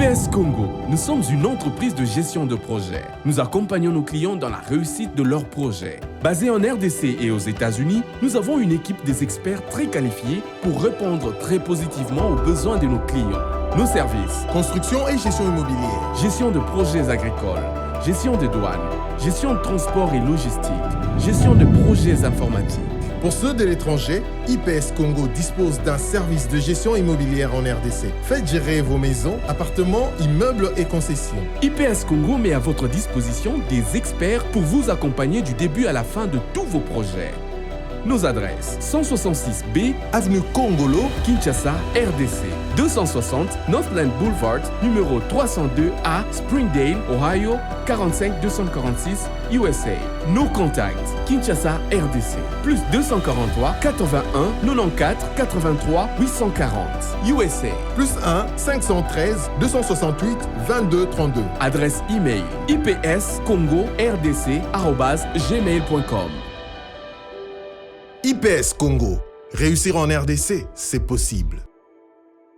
IPS Congo, nous sommes une entreprise de gestion de projet. Nous accompagnons nos clients dans la réussite de leurs projets. Basés en RDC et aux États-Unis, nous avons une équipe des experts très qualifiés pour répondre très positivement aux besoins de nos clients. Nos services: construction et gestion immobilière, gestion de projets agricoles, gestion des douanes, gestion de transport et logistique, gestion de projets informatiques. Pour ceux de l'étranger, IPS Congo dispose d'un service de gestion immobilière en RDC. Faites gérer vos maisons, appartements, immeubles et concessions. IPS Congo met à votre disposition des experts pour vous accompagner du début à la fin de tous vos projets. Nos adresses: 166B, Avenue Congolo, Kinshasa, RDC. 260 Northland Boulevard, numéro 302A, Springdale, Ohio, 45246, USA. Nos contacts: Kinshasa, RDC. Plus 243 81 94 83 840, USA. Plus 1 513 268 22 32. Adresse email: ipscongordc@gmail.com. IPS Congo. Réussir en RDC, c'est possible.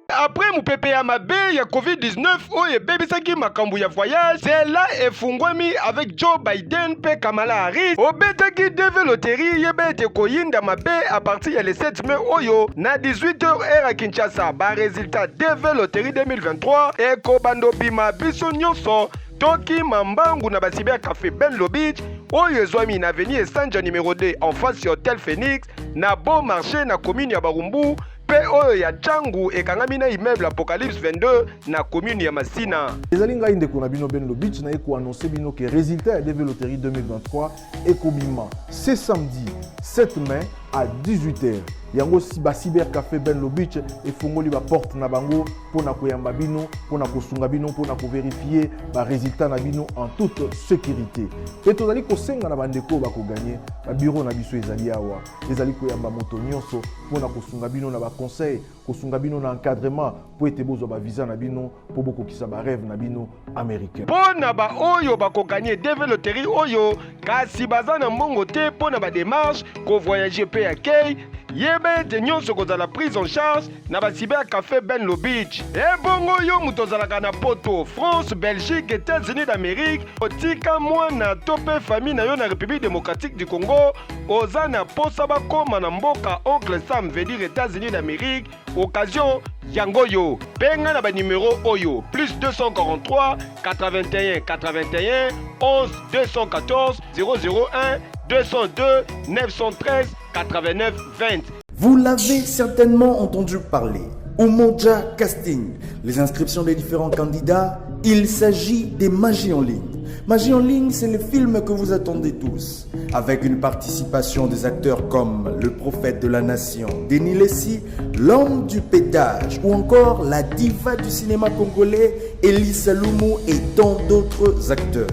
Après mon PPA mabe ya COVID-19 oye bebisaki makambu ya voyage, c'est là efungwami avec Joe Biden pe Kamala Harris. Obetaki deve loterie yebete koyinda mabe à partir ya le 7 mai oyo na 18h heure à Kinshasa. Ba résultat deve loterie 2023 et kobando bima biso nyonso toki mambangu na basiber café Benlo Beach oyo ezwami na avenue Esanja numéro 2 en face du hôtel Phoenix na bon marché na commune ya Barumbu. Pe oyo ya Django ekangami na immeuble Apocalypse 22 na commune ya Masina. Ezali ngai ndeko na bino Benlo Beach na eko annoncer bino que résultat ya DV Loterie 2023 ekobima ce samedi 7 mai à 18h. Yango si ba cyber café Benlo Beach efongoli ba porte na bango pona koyamba bino, pona kosunga bino, pona ko vérifier ba résultat na bino en toute sécurité. Et tozali kosenga na bandeko ba ko gagner ba bureau na biso ezali awa. Ezali koyamba moto nyonso pona kosunga bino na ba conseil, kosunga bino na encadrement po ete bozo ba visa na bino po boko kisa ba rêve na bino américain. Pona ba oyo ba ko gagner DV Loterie oyo kasi baza na mbongo te pona ba démarche ko voyager pe accueil yebe te nyonso kozala prise en charge na ba cyber café Benlo Beach. E bongo yo mutozalaka na poto France, Belgique, États-Unis d'Amérique otika mwana tope famille na yo na République démocratique du Congo oza na posa bakoma na mboka oncle Sam veut dire États-Unis d'Amérique. Occasion yango yo penga na ba numéro oyo plus 243 81 81 11 214 001 202 913 89 20. Vous l'avez certainement entendu parler. Umoja Casting, les inscriptions des différents candidats, il s'agit des Magie en ligne. Magie en ligne, c'est le film que vous attendez tous, avec une participation des acteurs comme le prophète de la nation, Denis Lessi, l'homme du pétage, ou encore la diva du cinéma congolais, Elisa Lumu et tant d'autres acteurs.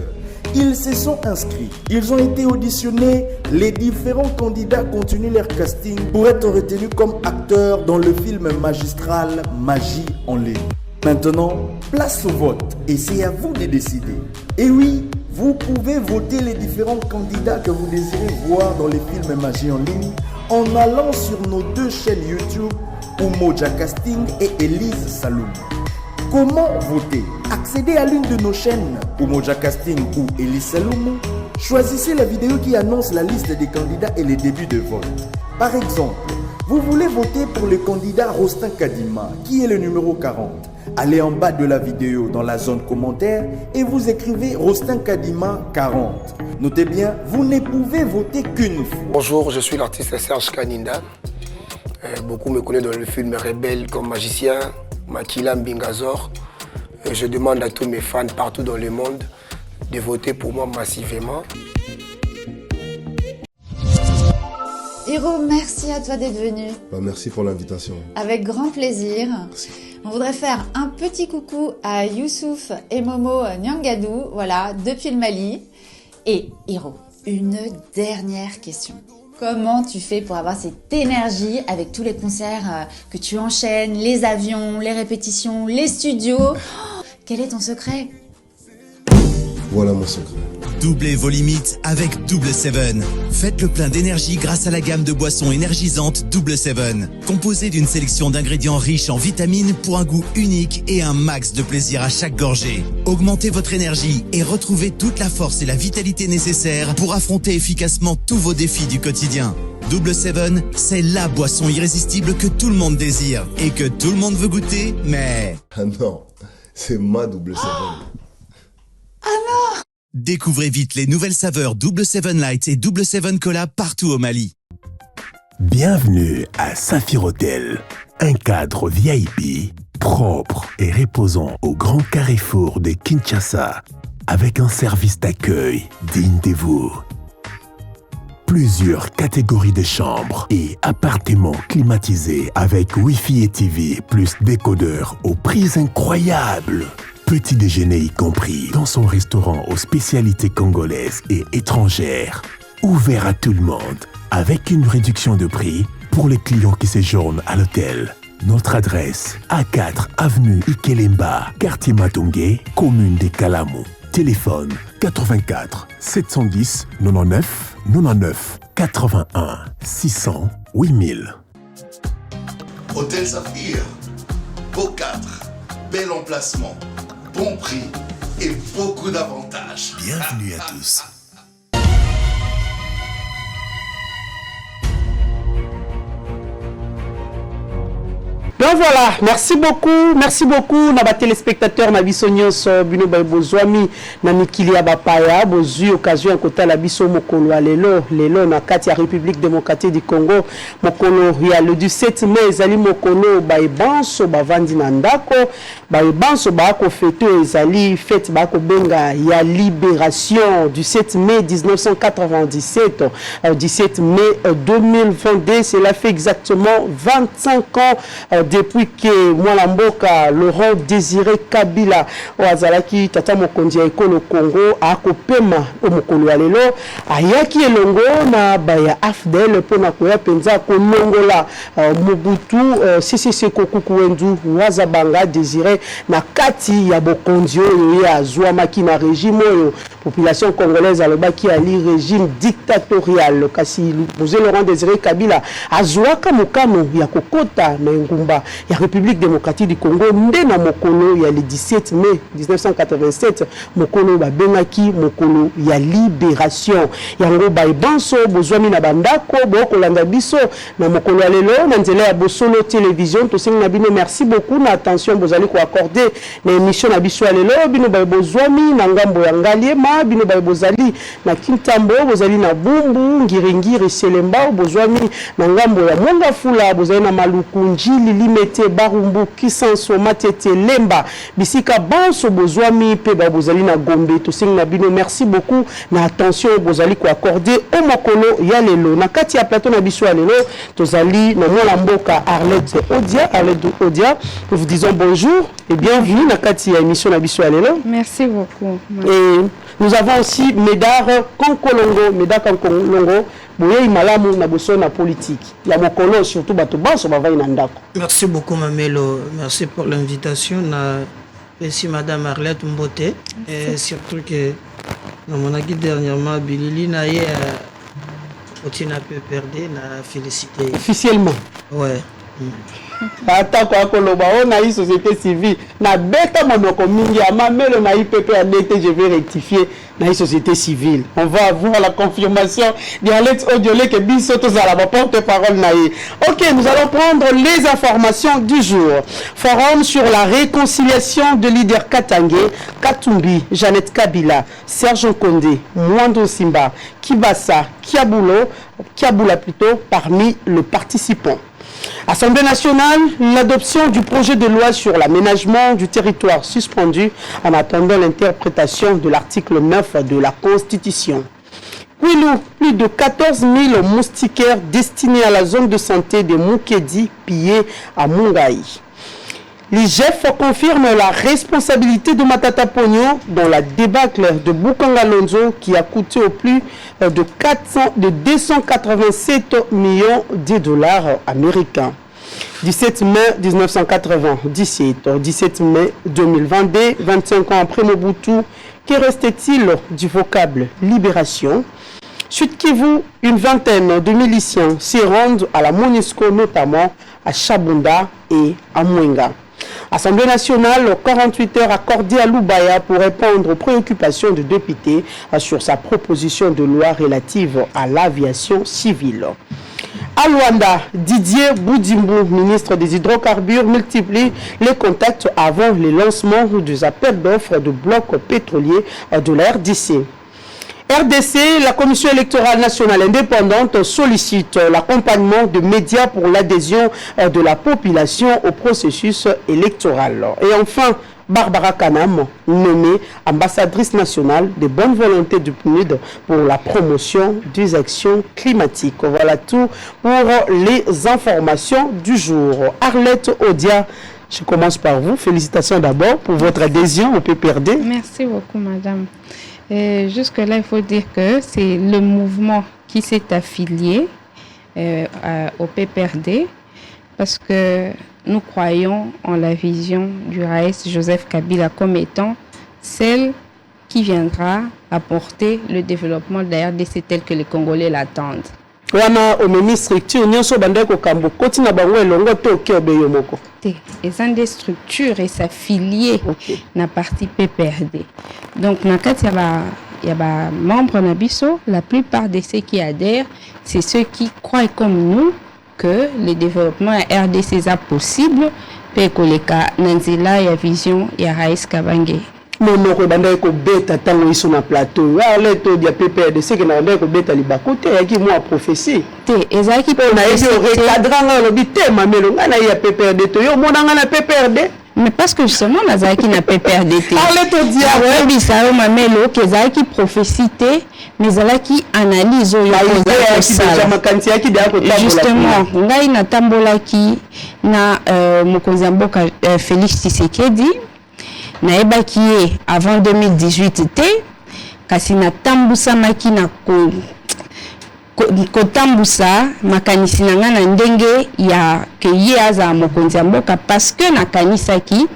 Ils se sont inscrits, ils ont été auditionnés, les différents candidats continuent leur casting pour être retenus comme acteurs dans le film magistral Magie en ligne. Maintenant, place au vote et c'est à vous de décider. Et oui, vous pouvez voter les différents candidats que vous désirez voir dans les films Magie en ligne en allant sur nos deux chaînes YouTube, Umoja Casting et Elise Saloum. Comment voter? Accédez à l'une de nos chaînes, Umoja Casting ou Elise Saloum. Choisissez la vidéo qui annonce la liste des candidats et les débuts de vote. Par exemple, vous voulez voter pour le candidat Rostin Kadima, qui est le numéro 40. Allez en bas de la vidéo dans la zone commentaire et vous écrivez Rostin Kadima 40. Notez bien, vous ne pouvez voter qu'une fois. Bonjour, je suis l'artiste Serge Kaninda. Beaucoup me connaissent dans le film Rebelle comme magicien, Makila Mbingazor. Je demande à tous mes fans partout dans le monde de voter pour moi massivement. Hiro, merci à toi d'être venu. Merci pour l'invitation. Avec grand plaisir. Merci. On voudrait faire un petit coucou à Youssouf et Momo Nyangadou, voilà, depuis le Mali. Et Hiro, une dernière question. Comment tu fais pour avoir cette énergie avec tous les concerts que tu enchaînes, les avions, les répétitions, les studios? Quel est ton secret? Voilà mon secret. Doublez vos limites avec Double 7. Faites le plein d'énergie grâce à la gamme de boissons énergisantes Double 7. Composée d'une sélection d'ingrédients riches en vitamines pour un goût unique et un max de plaisir à chaque gorgée. Augmentez votre énergie et retrouvez toute la force et la vitalité nécessaires pour affronter efficacement tous vos défis du quotidien. Double 7, c'est la boisson irrésistible que tout le monde désire et que tout le monde veut goûter, mais... Ah non, c'est ma Double 7. Ah non! Découvrez vite les nouvelles saveurs Double 7 Light et Double 7 Cola partout au Mali. Bienvenue à Saphir Hotel, un cadre VIP, propre et reposant au grand carrefour de Kinshasa, avec un service d'accueil digne de vous. Plusieurs catégories de chambres et appartements climatisés avec Wi-Fi et TV plus décodeur aux prix incroyables. Petit déjeuner y compris dans son restaurant aux spécialités congolaises et étrangères. Ouvert à tout le monde avec une réduction de prix pour les clients qui séjournent à l'hôtel. Notre adresse, A4 avenue Ikelemba, quartier Matongé, commune des Kalamou. Téléphone 84 710 99 99 81 600 8000. Hôtel Saphir, beau cadre, bel emplacement, bon prix et beaucoup d'avantages. Bienvenue à tous. Donc voilà, merci beaucoup, na ba téléspectateurs na biso nyonso bino ba bozwami na mikili ya bapaya bozwi occasion ya kotala biso mokolo ya lelo na kati ya République démocratique du Congo mokolo ya le 17 mai ezali mokolo ba ebanso bavandi na ndako ba ebanso ba ko fete ezali fête ba ko benga ya libération du 7 mai 1997 17 mai 2022, cela fait exactement 25 ans depuis que Mwalamboka Laurent Désiré Kabila Oazalaki tata mokonzi ya ekolo Congo akopema omokolo ya lelo ayaki elongo na baya AFDEL pona koya penza kolongola Mobutu Sese Seko Kukuwendu Wazabanga Désiré na kati ya bokonzi oyo ya azwamaki na régime oyo population congolaise alobaki ali régime dictatorial kasi Laurent Désiré Kabila azwaka mokano ya kokota na ngumba ya République démocratique du Congo nde na mokolo ya le 17 mai 1987 mokolo babengaki mokolo ya libération yango baibanso bozwami na bandako bokolanda biso na mokolo ya lelo na nzela ya Bosolo télévision tosengi na bino merci beaucoup na attention bozali ko accorder na émission na biso ya lelo bino bozwami na ngambo ya Ngaliema bino bozali na Kintambo bozali na Bumbu Ngiringiri Selemba bozwami na ngambo ya Mongafula bozali na Maluku Njili Limete Barumbu Kisanso Matete Lemba bisika banso bozwami pe bozali na Gombe tosengi na bino merci beaucoup na attention bozali ko accorder au mokolo ya lelo na kati ya plateau na biso ya lelo tozali na Mwalamboka Arlette Odia nous vous disons bonjour et bienvenue na kati ya émission na biso ya lelo. Merci beaucoup. Et nous avons aussi Médard Kankolongo boye malamu na boso na politique ya mokolo surtout bato banso bavai na ndako. Merci beaucoup Mamelo, merci pour l'invitation na merci madame Arlette Mbote et surtout que na monaki dernièrement Bilili na ye Otina peu perdre na félicité officiellement. Ouais. Ata kwa koloba na hii société civile na beta monoko mingi amamelo na IPP à l'été je vais rectifier na hii société civile. On va avoir la confirmation d'Alex Odiolé que biso tozala ba porte-parole na ye. OK, nous allons prendre les informations du jour. Forum sur la réconciliation de leader Katangé, Katumbi, Jeannette Kabila, Serge Kondé, Mwando Simba, Kibasa, Kiabula plutôt parmi les participants. Assemblée nationale, l'adoption du projet de loi sur l'aménagement du territoire suspendu en attendant l'interprétation de l'article 9 de la Constitution. Quilou, plus de 14 000 moustiquaires destinés à la zone de santé de Moukedi pillés à Mungaï. L'IGF confirme la responsabilité de Matata Pogno dans la débâcle de Bukanga Lonzo qui a coûté au plus de 287 millions de dollars américains. 17 mai 1997, 17 mai 2022, 25 ans après Mobutu, Que restait-il du vocable libération? Sud Kivu, une vingtaine de miliciens s'y rendent à la MONUSCO, notamment à Chabunda et à Mwenga. Assemblée nationale, 48 heures accordées à Lubaya pour répondre aux préoccupations de députés sur sa proposition de loi relative à l'aviation civile. À Luanda, Didier Boudimbo, ministre des Hydrocarbures, multiplie les contacts avant le lancement des appels d'offres de blocs pétroliers de la RDC. RDC, la Commission électorale nationale indépendante sollicite l'accompagnement de médias pour l'adhésion de la population au processus électoral. Et enfin, Barbara Kanam, nommée ambassadrice nationale de bonne volonté du PNUD pour la promotion des actions climatiques. Voilà tout pour les informations du jour. Arlette Odia, je commence par vous. Félicitations d'abord pour votre adhésion au PPRD. Merci beaucoup, madame. Jusque-là, il faut dire que c'est le mouvement qui s'est affilié au PPRD parce que nous croyons en la vision du Raïs Joseph Kabila comme étant celle qui viendra apporter le développement de la RDC tel que les Congolais l'attendent. Les ont des structures et s'affilier na parti PPRD. Donc, il y a des membres Nabiso, la plupart de ceux qui adhèrent, c'est ceux qui croient comme nous que le développement à RDC est possible, puis que les cas Nanzila, il y a vision, il y a Raïs Kabange. Non, ko beta tango iso na plateau. Ale to dia PPRD c'est que na ko beta libakote ya ki moi prophétie. Te ezaki po na ese recadrant le bité mamelo ngana ya PPRD to yo mona ngana PPRD. Mais parce que justement nazaki na PPRD te. Ale to dia ouais bisao mamelo que ezaki prophétie te mais ezaki analyse yo justement ngai na tambolaki na mokonzi mboka Félix Tshisekedi naebaki ye avant 2018 te kasi natambusa maki na kotambusa makanisi na nga na ndenge ya ke ye aza mokonzi ya mboka parce que nakanisaki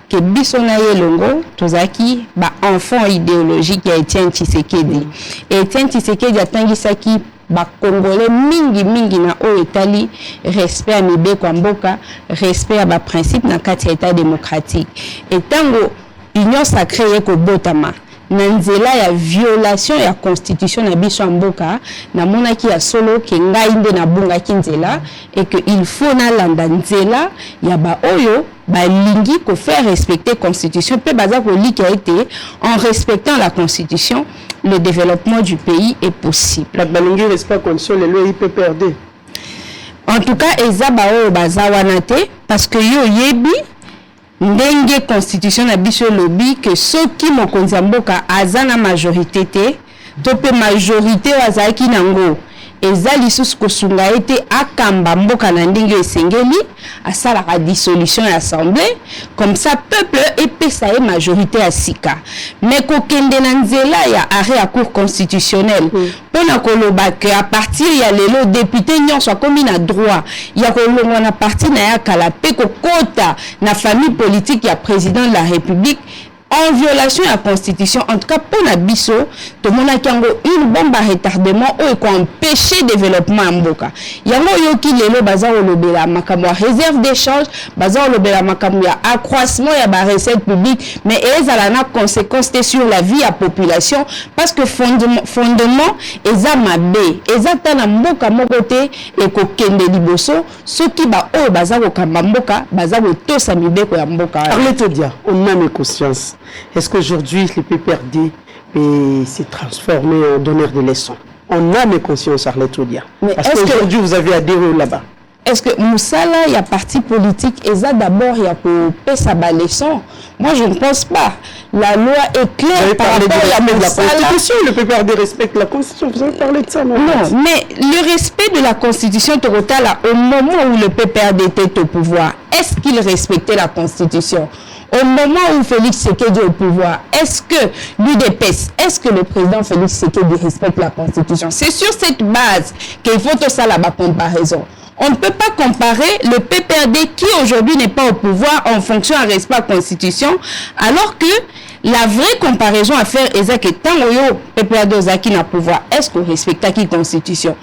ke biso na ye longo tozaki ba enfant idéologique ya Etienne Tshisekedi et Etienne Tshisekedi atangisaki ba Congolais mingi na o etali respect à mibeko mboka respect à ba principe na kati ya état démocratique et tango union sacrée ko botama na nzela ya violation ya constitution na biso mboka na monaki ya solo ke ngai nde na bunga kinzela et que il faut na landa nzela ya ba oyo ba lingi ko faire respecter constitution pe baza ko lika été en respectant la constitution le développement du pays est possible. La balingi respect constitution le loi IPPRD. En tout cas ezaba oyo baza wana te parce que yo yebi ndenge constitution na biso lobby que soki mokonzi mboka aza na majorité te to pe majorité wazaki nango eza lisusu kosunga ete akamba mboka na ndenge esengeli asala la dissolution ya assemblée comme ça peuple epesa ye majorité ya sika mais kokende na nzela ya arrêt à cour constitutionnel pona koloba que à partir ya lelo député nyonso akomi na droit ya kolongwa na parti na ya kala pe kokota na famille politique ya président de la république en violation de la constitution, en tout cas pour la biso, tout le monde a une bombe à retardement ou qui empêche le développement en Mboka. Yango yoki lelo bazar olobela makamwa réserve d'échange, bazar olobela makamwa accroissement ya ba recette publique, mais ezala na conséquence sur la vie à population parce que fondement eza mabe, eza tana mboka mokote et ko kende liboso, ceux qui ba o bazar okamba mboka, bazar tosa mibeko ya mboka. Arlette Odia, on a mes consciences. Est-ce qu'aujourd'hui, le PPRD s'est transformé en donneur de leçons? On a mes consciences, Arlette Odia. Mais parce qu'aujourd'hui, vous avez adhéré là-bas. Est-ce que Moussala, il y a parti politique, et ça d'abord, il y a pour sa leçon? Moi, je ne pense pas. La loi est claire par rapport à la Constitution. Le PPRD respecte la Constitution. Vous avez parlé de ça, non? Non, mais le respect de la Constitution, au moment où le PPRD était au pouvoir, est-ce qu'il respectait la Constitution? Au moment où Félix Tshisekedi est au pouvoir, est-ce que l'UDPS, est-ce que le président Félix Tshisekedi respecte la Constitution? C'est sur cette base qu'il faut tout ça là-bas comparaison. On ne peut pas comparer le PPRD qui aujourd'hui n'est pas au pouvoir en fonction à respect de la Constitution, alors que la vraie comparaison à faire est que tant que peuple d'Ozaki na pouvoir, est-ce qu'on respecte la constitution?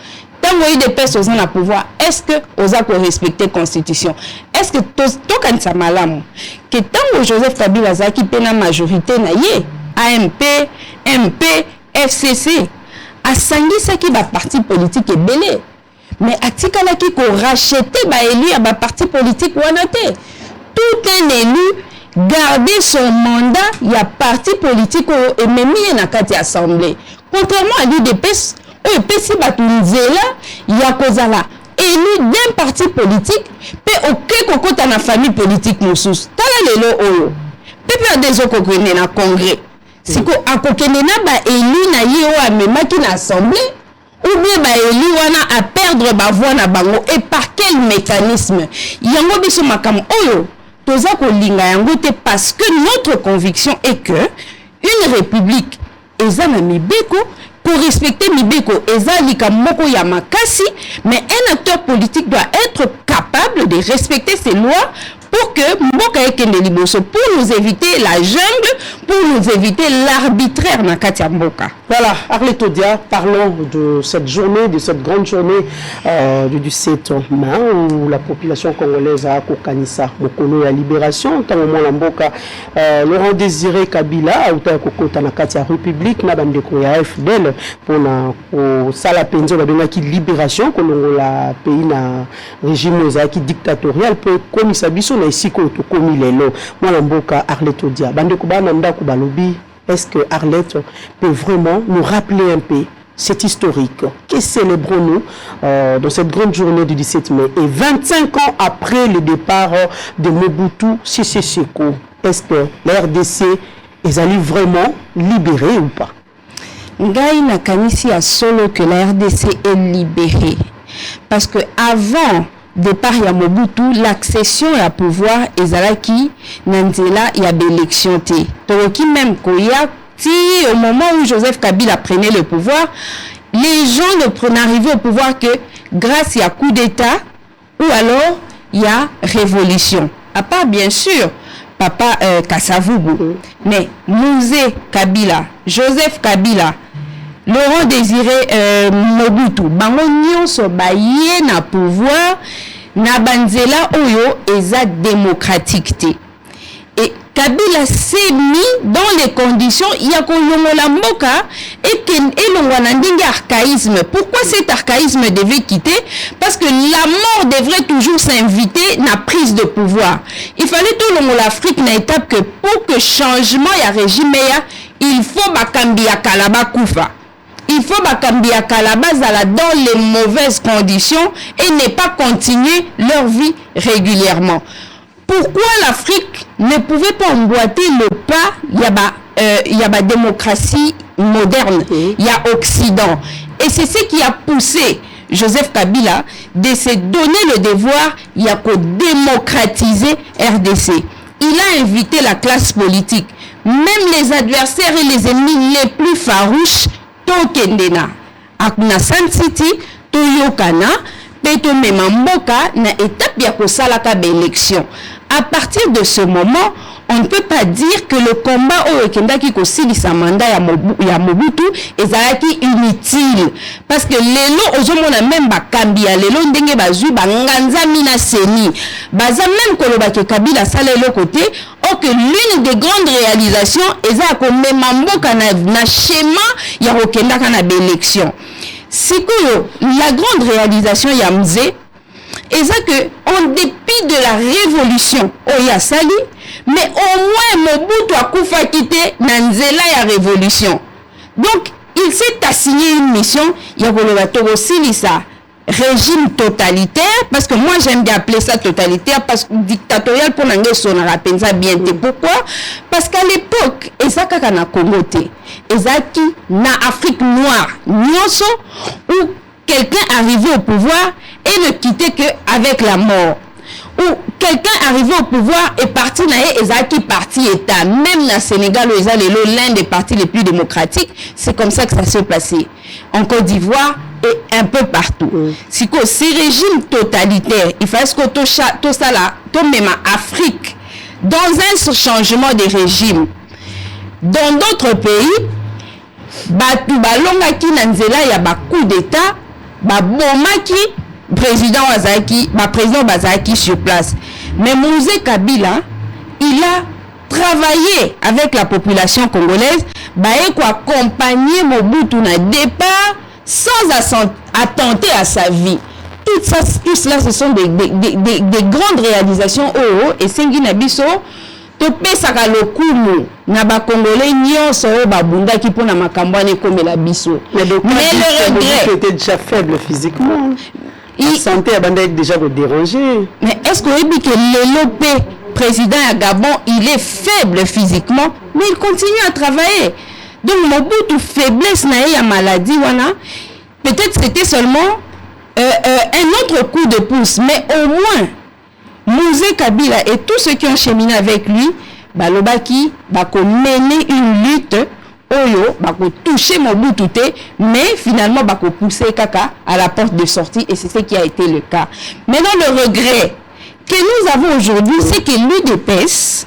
Tant que des personnes ont le pouvoir, est-ce que Ozaki respecte la constitution? Est-ce que tout quand ça malam que tant que Joseph Kabila Zaki pe na majorité na ye AMP, MP, FCC a sangisa qui ba parti politique est belé. Mais atikala qui ko racheter ba élu à ba parti politique wanate. Tout un élu garder son mandat, il y a parti politique et même il y a une assemblée. Contrairement à l'UDPS, il y a Kozala élu d'un parti politique, mais aucun coco dans la famille politique nous sous. Tala lelo oyo. Pepe des autres dans le congrès. Si ko akokenena ba élu na yeo a même qui na assemblée ou bien ba élu wana à perdre ba voix na bango et par quel mécanisme? Yango biso makam oyo. Parce que notre conviction est que une république eza na mibeko pour respecter mibeko eza lika moko ya makasi, mais un acteur politique doit être capable de respecter ses lois pour que mboka ekende liboso, pour nous éviter la jungle, pour nous éviter l'arbitraire na kati ya mboka. Voilà, Arlette Odia, parlons de cette journée, de cette grande journée du 17 mai où la population congolaise a kokanisa mokolo ya libération tant moment la mboka Laurent Désiré Kabila a uta kokota na kati ya République na bandeko ya FDL pona ko sala penzo ba ki libération kolongola pays na régime ezaki dictatorial pour komisa biso na isiko to komi lelo mwana mboka Arlette Odia bandeko bana ndako balobi. Est-ce que Arlette peut vraiment nous rappeler un peu cet historique que célébrons-nous dans cette grande journée du 17 mai et 25 ans après le départ de Mobutu Sese Seko? Est-ce que la RDC est allée vraiment libérée ou pas? Ngai nakanisi a solo que la RDC est libérée parce que avant départ ya Mobutu, l'accession à pouvoir ezalaki nanzela ya l'élection té. Donc même koya ti au moment où Joseph Kabila prenait le pouvoir, les gens n'arrivaient au pouvoir que grâce à coup d'état ou alors il y a révolution. À part bien sûr papa Kasavubu, mais Mouzé Kabila, Joseph Kabila, Laurent Désiré Mobutu, bango nyonso baye na pouvoir na banzela oyo eza démocratique té. Et Kabila s'est mis dans les conditions ya kolongola mboka et elongwa ndingi archaïsme. Pourquoi cet archaïsme devait quitter? Parce que la mort devrait toujours s'inviter na prise de pouvoir. Il fallait tout l'Afrique na étape que pour que changement ya régime ya, il faut bakambi ya kalaba kufa. Il faut bakambia kalabazala dans les mauvaises conditions et ne pas continuer leur vie régulièrement. Pourquoi l'Afrique ne pouvait pas emboîter le pas? Il y a la démocratie moderne, il y a Occident. Et c'est ce qui a poussé Joseph Kabila de se donner le devoir, il y a qu'à démocratiser RDC. Il a invité la classe politique, même les adversaires et les ennemis les plus farouches, Tokendena, Akuna San City, Toyokana, Peto Memamboka, na étape ya kosalaka d'élection. À partir de ce moment, on ne peut pas dire que le combat au Ekendaki kosilisa mandat ya Mobutu ezalaki inutile. Parce que lelo ozomona même bakambi ya lelo ndenge bazui banganza mina seni. Baza même koloba ke Kabila sala le côté, or que l'une des grandes réalisations eza ko memamboka na schéma ya okendaka na d'élection. Sikoyo, la grande réalisation ya mzé est que en dépit de la révolution Oya Sali, mais au moins Mobutu a kufa quitté Nanzela ya révolution. Donc il s'est assigné une mission, Yakoloba Togo Silisa, régime totalitaire, parce que moi j'aime bien appeler ça totalitaire, parce que dictatorial pour n'engager son arapenza bien. Pourquoi? Parce qu'à l'époque, Ezaka kana Congoté, Ezaki na Afrique noire, Nyonso, où quelqu'un arrivait au pouvoir et ne quittait qu'avec la mort. Ou quelqu'un arrivé au pouvoir et parti naé Ezaki parti état. Même na Sénégal, l'un des partis les plus démocratiques, c'est comme ça que ça s'est passé. En Côte d'Ivoire et un peu partout. Si que ces régimes totalitaires, il faut que tout ça là, tout même Afrique, dans un changement de régime, dans d'autres pays batu balongaki na nzela ya ba coup d'état babomaki président bazaki sur place. Mais Moïse Kabila, il a travaillé avec la population congolaise pour accompagner Mobutu na départ sans attenter à sa vie. Tout cela, ce sont des grandes réalisations. Et Sengi Nabiso, to pesaka lokumu na ba congolais nyonso oyo babunda ki pona makambo ane komela biso. Mais le regret était déjà faible physiquement. La santé a déjà dérangé. Mais est-ce qu'on dit que le président à Gabon, il est faible physiquement, mais il continue à travailler. Donc Mobutu faiblesse na maladie wana, peut-être c'était seulement un autre coup de pouce, mais au moins Moïse Kabila et tous ceux qui ont cheminé avec lui, balobaki bako mener une lutte oyo bako toucher Mobutu te, mais finalement bako pousser kaka à la porte de sortie, et c'est ce qui a été le cas. Maintenant le regret que nous avons aujourd'hui, c'est que l'UDPS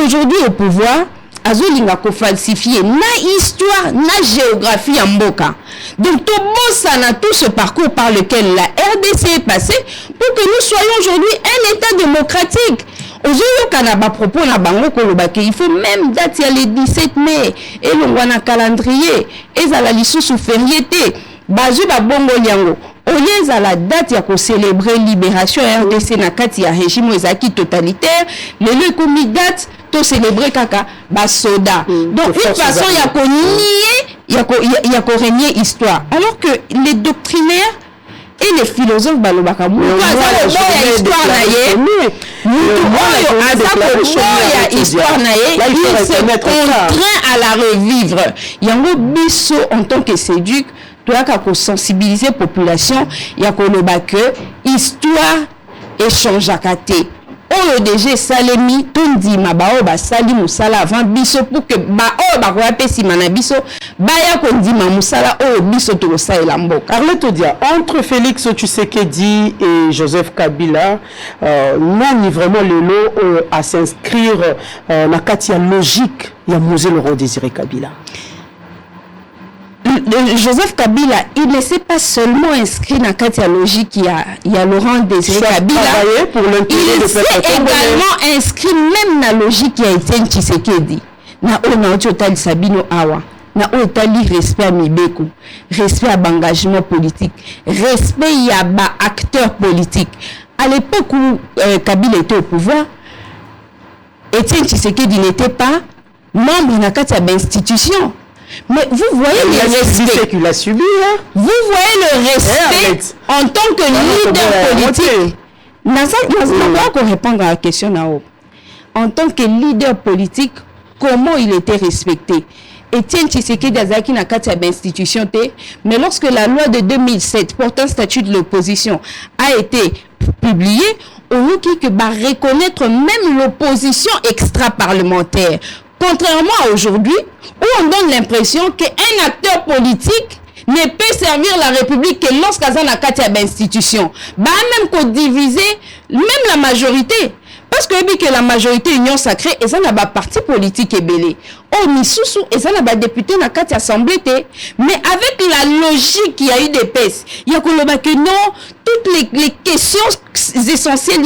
aujourd'hui au pouvoir azolinga ko falsifier na histoire, na géographie en mboka. Donc tout ça na tout ce parcours par lequel la RDC est passée pour que nous soyons aujourd'hui un État démocratique. Aujourd'hui kanaba propos na bango kolobake, il faut même date ya le 17 mai et l'ongwana calendrier et za la lisusu fériété bazu ba bongo liango au lieu à la date ya ko célébrer libération RDC na kati ya régime ezaki totalitaire, le lieu comme date to célébrer kaka ba soda. Donc une façon ya ko nier ya ko régner histoire, alors que les doctrinaires et les philosophes balobaka histoire il se contraint à la revivre. Yango biso en tant que séduc doit sensibiliser la population ya koloba que histoire échange à kate. Oyo DG Salemi tondima bao ba sali musala avant biso pour que ba o ba ko apesi mana biso ba ya kondima musala oyo biso to sa elamboka. Arlette Odia, entre Félix Tshisekedi et Joseph Kabila, non ni vraiment le lot à s'inscrire na kati ya logique ya Moïse Laurent Désiré Kabila. Joseph Kabila, il ne s'est pas seulement inscrit dans la logique, il y a Laurent Désiré Kabila, il s'est également inscrit même dans la logique qui a été Tshisekedi. Na Otali Sabino Awa, na Otali respect à Mibeko, respect à l'engagement politique, respect à acteurs politiques. À l'époque où Kabila était au pouvoir, Etienne Tshisekedi n'était pas membre de l'institution. Mais vous voyez le respect qu'il a subi, hein? Vous voyez le respect en tant que leader politique. Je vais répondre à la question là-haut. En tant que leader politique, comment il était respecté? Etienne Tshisekedi Azaki na kati ya institution te, mais lorsque la loi de 2007 portant statut de l'opposition a été publiée, on nous dit que reconnaître même l'opposition extra-parlementaire. Contrairement à aujourd'hui, où on donne l'impression qu'un acteur politique ne peut servir la République que lorsqu'il y a une institution. Même qu'on diviser, même la majorité. Parce que la majorité union sacrée, et ça n'a pas parti politique et belé. Oh, Missoussou, et ça n'a pas député dans la assemblée. Mais avec la logique qu'il y a eu des pèses, il y a que non, toutes les questions essentielles,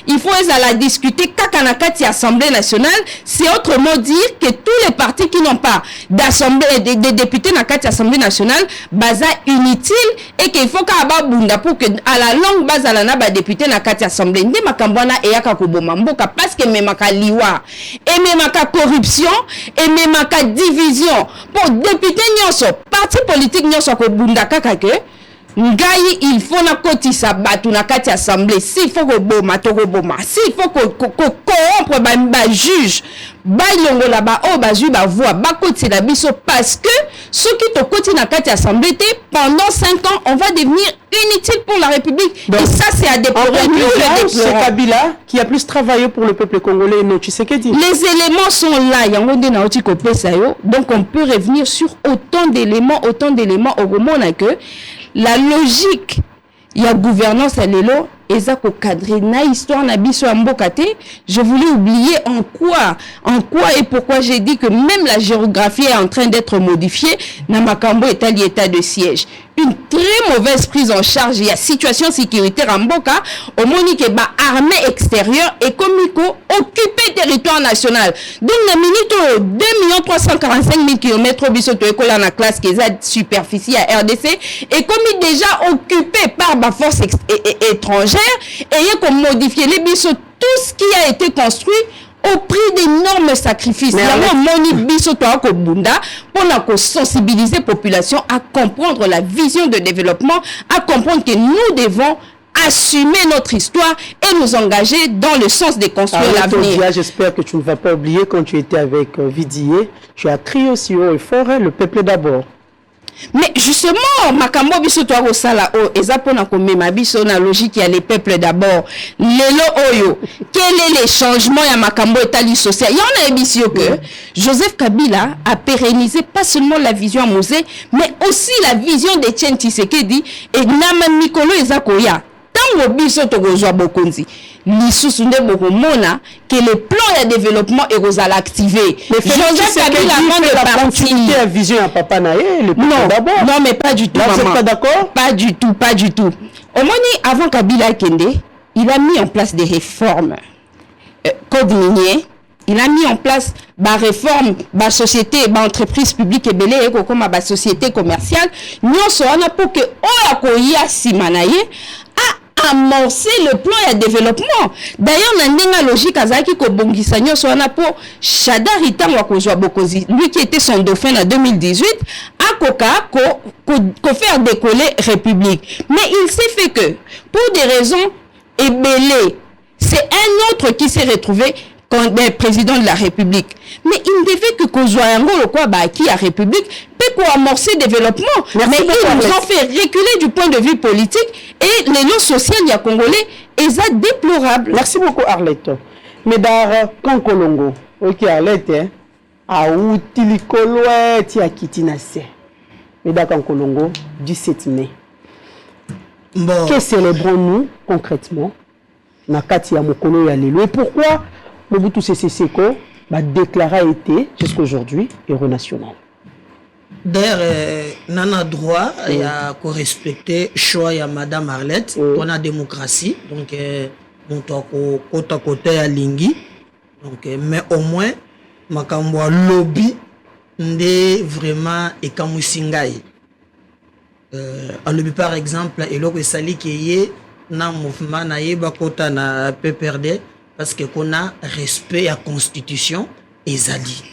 il faut la discuter quand la Assemblée nationale. C'est autrement dire que tous les partis qui n'ont pas d'assemblée, des députés dans l'Assemblée nationale, baza inutile et qu'il faut qu'à Bunda pour que à la longue base à la député dans l'Assemblée. Ndé makambwana et yaka koboma mboka parce que même maka liwa et même maka corruption et même maka division pour député nyonso parti politique nyonso ko bunda kaka ke ngai il faut na kotisa batu na kati assemblée s'il faut ko boma to ko boma s'il faut ko corrompre ba juge ba longola ba o ba ju ba voix ba kotisa biso parce que ceux qui to koti na kati assemblée pendant 5 ans on va devenir inutile pour la République. Donc, et ça c'est à déplorer. C'est Kabila qui a plus travaillé pour le peuple congolais. Non, tu sais qu'est-ce qu'il dit. Les éléments sont là. Donc on peut revenir sur autant d'éléments au moment que la logique, il y a gouvernance à l'élo eza ko cadrer na histoire na biso ya mboka te. Je voulais oublier en quoi et pourquoi j'ai dit que même la géographie est en train d'être modifiée na makambo etali état de siège. Une très mauvaise prise en charge de la situation sécuritaire en Mboka, au monique ba armée extérieure et comico occuper territoire national. Donc la minute 2 345 000 km bisoto école en classe qui est superficie à RDC et comme déjà occupé par la force étrangère et y a comme modifier les bisoto tout ce qui a été construit au prix d'énormes sacrifices. Pour sensibiliser la population à comprendre la vision de développement, à comprendre que nous devons assumer notre histoire et nous engager dans le sens de construire l'avenir. J'espère que tu ne vas pas oublier quand tu étais avec Vidier, tu as crié aussi haut et fort, le peuple d'abord. Mais justement, makambo biso to akosala o eza pona komema biso na logique ya les peuples d'abord. Lelo oyo, quel est le changement ya makambo etali social? Il y en a émission que Joseph Kabila a pérennisé pas seulement la vision à musée, mais aussi la vision d'Etienne Tshisekedi et Nama Mikolo Ezakoya. Tango biso to kozwa bokonzi. Lisusu nde bokomona que le plan de développement est rosal activé. Joseph Kabila avant de partir. La vision à Papa Naé, le plan d'abord. Non, mais pas du tout. Là, vous n'êtes pas d'accord? Pas du tout, pas du tout. Au moment avant Kabila Kende, il a mis en place des réformes. Code minier, il a mis en place des réformes, des sociétés, des entreprises publiques et belé comme des sociétés commerciales. Nous sommes pour que Oyakoya Simanaye amorcer le plan de développement. D'ailleurs, la logique azaki ko bongisa nyoso wana po Shadari Tango kozwa bokozi, lui qui était son dauphin en 2018, a koka ko faire décoller République. Mais il s'est fait que pour des raisons ébellées, c'est un autre qui s'est retrouvé comme président de la République. Mais il ne devait que Kozwayango le quoi qui a République pour amorcer le développement. Mais ils nous ont fait reculer du point de vue politique et les lois sociales ya Congolais est déplorable. Merci beaucoup Arlette. Mais dans Kankolongo, ok Arlette, a utilikolo ti akitinase. Mais dans Kankolongo, 17 mai. Bon. Que célébrons-nous concrètement na kati ya mokolo ya lelo et pourquoi Mobutu Sese Seko a déclaré été jusqu'à aujourd'hui héros national. D'ailleurs, on a droit à respecter le choix de Madame Arlette. On a démocratie, donc on a côté à côté à Lingui. Donc, mais au moins, makambo lobby n'est vraiment et comme singai. Lobby par exemple, et là que sali qui est dans mouvement na yeba kota na PPRD. Parce qu'on a respect à la Constitution et Zali.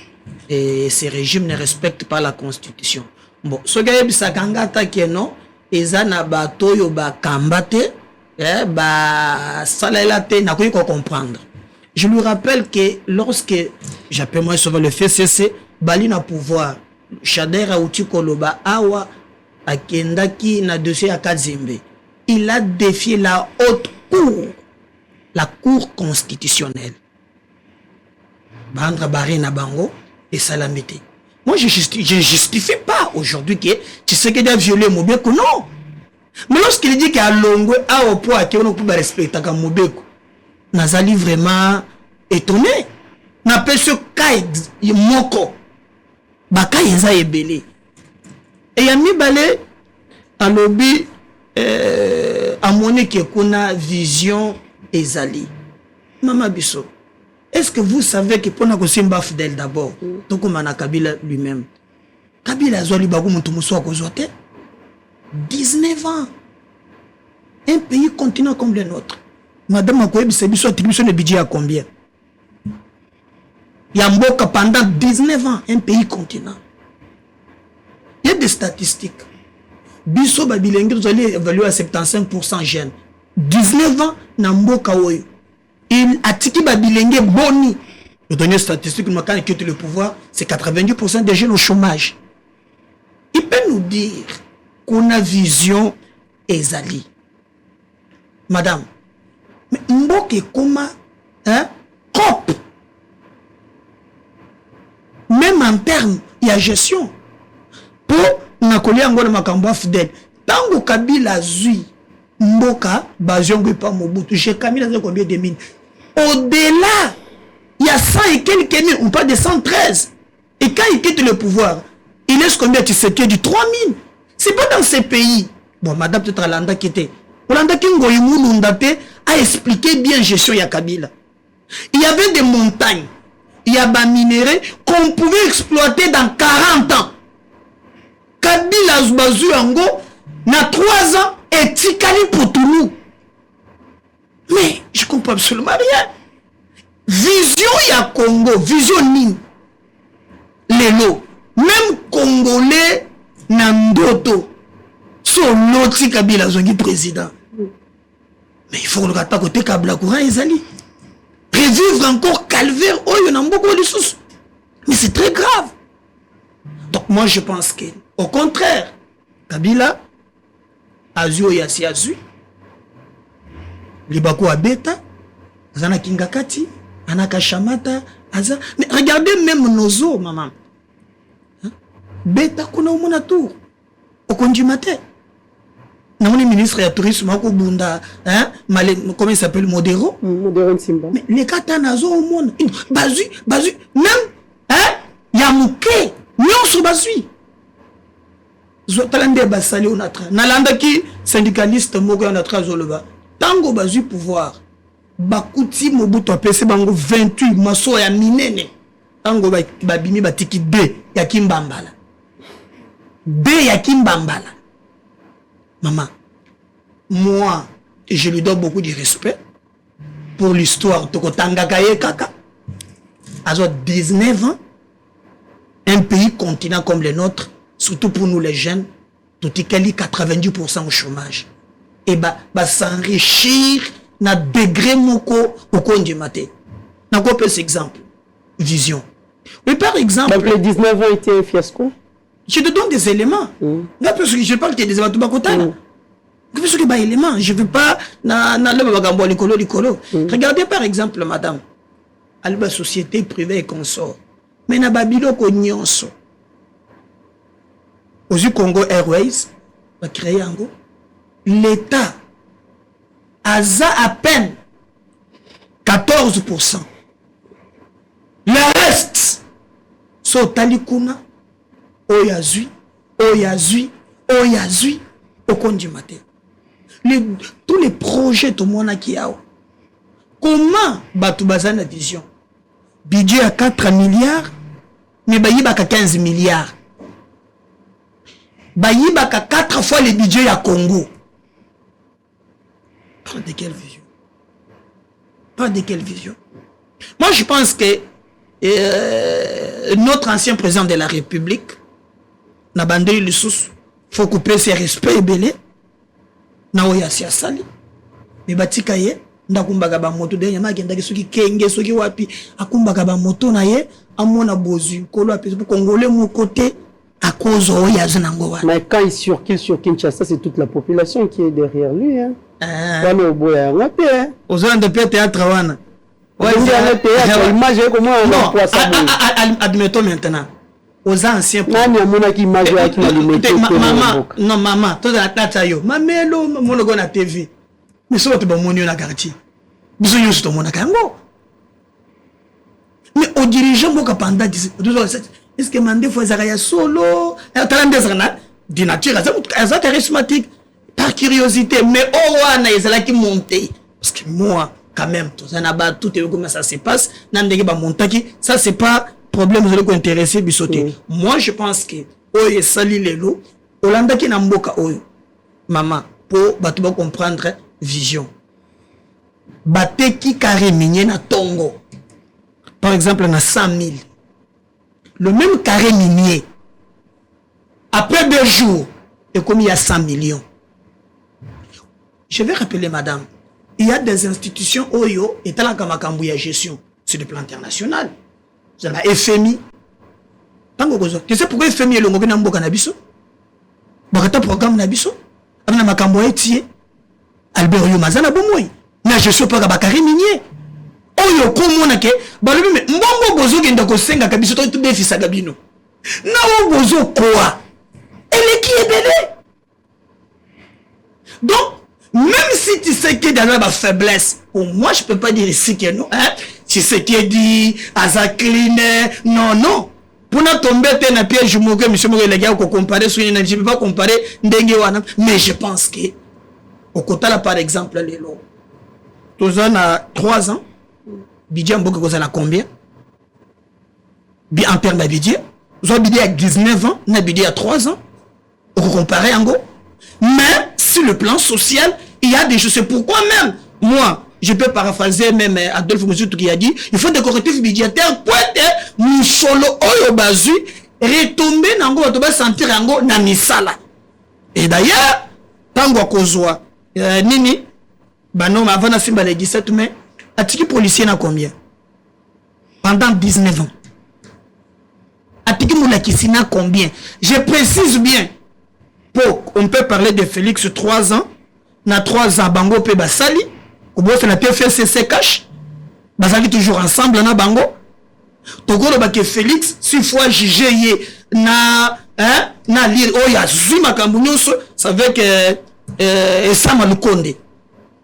Et ces régimes ne respectent pas la Constitution. Bon, ce qui est sakangata qui est non, et ça n'a pas toyo ba kambate, ça l'a été n'a pas comprendre. Je lui rappelle que lorsque j'appelle moi sur le FCC, Bali n'a pouvoir, Chadera Outi Koloba Awa Akendaki na dossier à Kazembe. Il a défié la haute cour. La Cour constitutionnelle. Bandra Barina Bango et Salamité. Moi, je ne justifie pas aujourd'hui que tu sais qu'il a violé Mobeko. Non. Mais lorsqu'il dit qu'il y a longue à au point qu'on ne peut pas respecter comme Mobeko, Nazali vraiment étonné. N'appelle ce Kaïd Moko. Baka Yeza Ebele. Et il y a mis balé à lobby à Monique qu'on a vision. Ezali. Mama Bisso, est-ce que vous savez que pour nous Simba fidèle d'abord, tout comme Kabila lui-même, Kabila Zoli Bagou Moutoumousso 19 ans. Un pays continent comme le nôtre. Madame Akoyebi Sebiso attribution de budget à combien? Yamboka pendant 19 ans, un pays continent. Il y a des statistiques. Bisso Babilengue, vous allez évaluer à 75% jeunes. 19 ans, Namboka Oyo. Il a tiki Babilenge Boni. Le dernier statistique, quand il le pouvoir, c'est 90% des jeunes au chômage. Il peut nous dire qu'on a vision Ezali. Madame, mais Mboke comment, hein, cop. Même en termes, il y a gestion. Pour Nakoli Angola Makamba fidèle. Tango Kabila Zui. Mboka, Baziongo pas Mobutu. J'ai Kabila combien de mines? Au-delà, il y a 100 et quelques mines, on parle de 113. Et quand il quitte le pouvoir, il laisse combien tu sais du 3000. C'est pas dans ces pays. Bon, madame, peut-être Alanda qui était. Olanda Kingoyimou Nundate a expliqué bien gestion ya Kabila. Il y avait des montagnes, il y a des minéraux qu'on pouvait exploiter dans 40 ans. Kabila Zbazu Ango, na 3 ans, et Tikali pour tout nous. Mais je comprends absolument rien. Vision ya Congo, vision Nin. Lelo, même Congolais Nandoto, so loti Kabila Zongi président. Mais il faut que le gars côté Kabila Courant Ezali. Revivre encore calvaire, oh, il y en a beaucoup de choses. Mais c'est très grave. Donc moi je pense que, au contraire, Kabila, Azio Yasi Azu, Libako Abeta, Azana Kingakati, Anaka Shamata, Aza. Mais regardez même nos eaux, maman. Beta kuna umona tour. Au conduit matin. Nous sommes ministre du tourisme, comment il s'appelle, Modero. Modero Nsimba. Mais les Katanazo au monde, Bazu, même, Yamouké, Nyonso Bazui. Zotalande Basali on a tra. Nalanda qui syndicaliste Mogo on a tra Zoloba. Tango Bazui pouvoir. Bakuti Mobutu apese bango 28 maso ya minene. Tango babimi batiki B ya Kimbambala. B ya Kimbambala. Maman, moi, je lui donne beaucoup de respect pour l'histoire. Tokotangakaye Kaka. À 19 ans, un pays continent comme le nôtre, surtout pour nous les jeunes, tout est 90% au chômage. Et s'enrichir na degré moko au compte du maté. N'a quoi peut cet exemple? Vision. Mais par exemple. Donc les 19 ans étaient un fiasco. Je te donne des éléments. Parce que je parle qu'il y a des éléments. Parce que des éléments. Je ne veux pas. Regardez par exemple, madame. La société privée et consort. Mais na Babylone Nyonso. Aux Congo Airways, va créer un go. L'État a à peine 14%. Le reste, so talikuna. Oyazui, au compte du matin. Tous les projets, tout le monde qui a. Comment Batoubaza la vision? Budget à 4 milliards, mais Bayibaka 15 milliards. Bayibaka 4 fois le budget à Congo. Parle de quelle vision? Parle de quelle vision? Moi, je pense que notre ancien président de la République, na bandé le sous, faut couper ses respects et belé. Na oya si asali. Mais batika ye, ndakumbaga ba moto de yama kenda soki kenge soki wapi, akumbaga ba moto na ye, amona bozu, kolo api pour congolais mon côté à cause oya zanangowa. Mais quand il surkille sur Kinshasa, c'est toute la population qui est derrière lui hein. Bano boya ngape hein. Ozana de théâtre wana. Ouais, c'est image comment on voit ça. Admettons maintenant. Aux anciens maman to da tata yo mamelo monogo na TV mais so to ba monio na quartier biso yo to mona kango mais au dirigeant boka panda est-ce que mande fois ya solo talande zana de nature ça charismatique par curiosité mais wana ezala ki monter parce que moi quand même to ça na ba tout et comment ça se passe nandeke ba montaki ça c'est pas problème vous allez intéresser bisoté. Moi je pense que oye sali lelo olanda ki na mboka oyo maman pour batu ba comprendre vision bateki carré minier na tongo par exemple na 100 000 le même carré minier après 2 jours et comme il y a 100 millions. Je vais rappeler madame, il y a des institutions oyo et talaka makambu ya gestion sur le plan international. C'est la FMI. Tu sais pourquoi FMI est le mot de Nabiso? Bakata programme Nabiso. Amna makambo etier. Albert Yomazana bomoi. Na je sais pas bakari minier. Oyo komona ke balobi me mbongo bozo genda ko senga kabiso to defisa gabino. Na o bozo quoi? Elle qui est belé. Donc même Tshisekedi a la faiblesse. Pour moi, je peux pas dire ici que non. Hein? Tshisekedi, Azakline, non. Pour ne tomber dans le piège, monsieur Mouré, les gars, qu'on compare, je ne peux pas comparer Ndengewana, mais je pense que, au Kotala, par exemple, les lots, tous on a 3 ans, Bidja Mboka, vous avez combien? En termes de budget, vous avez budget à 19 ans, on a budget à 3 ans, vous comparez en gros. Mais, sur le plan social, il y a des choses. C'est pourquoi même, moi, je peux paraphraser même Adolphe Moussoutou qui a dit, il faut des correctifs budgétaires pour être Moussolo Oyo Bazu, retomber dans le monde, sentir en na misala. Et d'ailleurs, tango kozwa, nini, non, mais avant la simba le 17 mai, atiki policier na combien? Pendant 19 ans. Atiki moulakisi na combien? Je précise bien, on peut parler de Félix 3 ans, na 3 ans, Bango pe basali, ou bien la TFCC cash, basali toujours ensemble na Bango. Togolo ba que Félix, 6 fois jugé na lire oh ya zuma kambunyoso, ça veut que ça malukonde.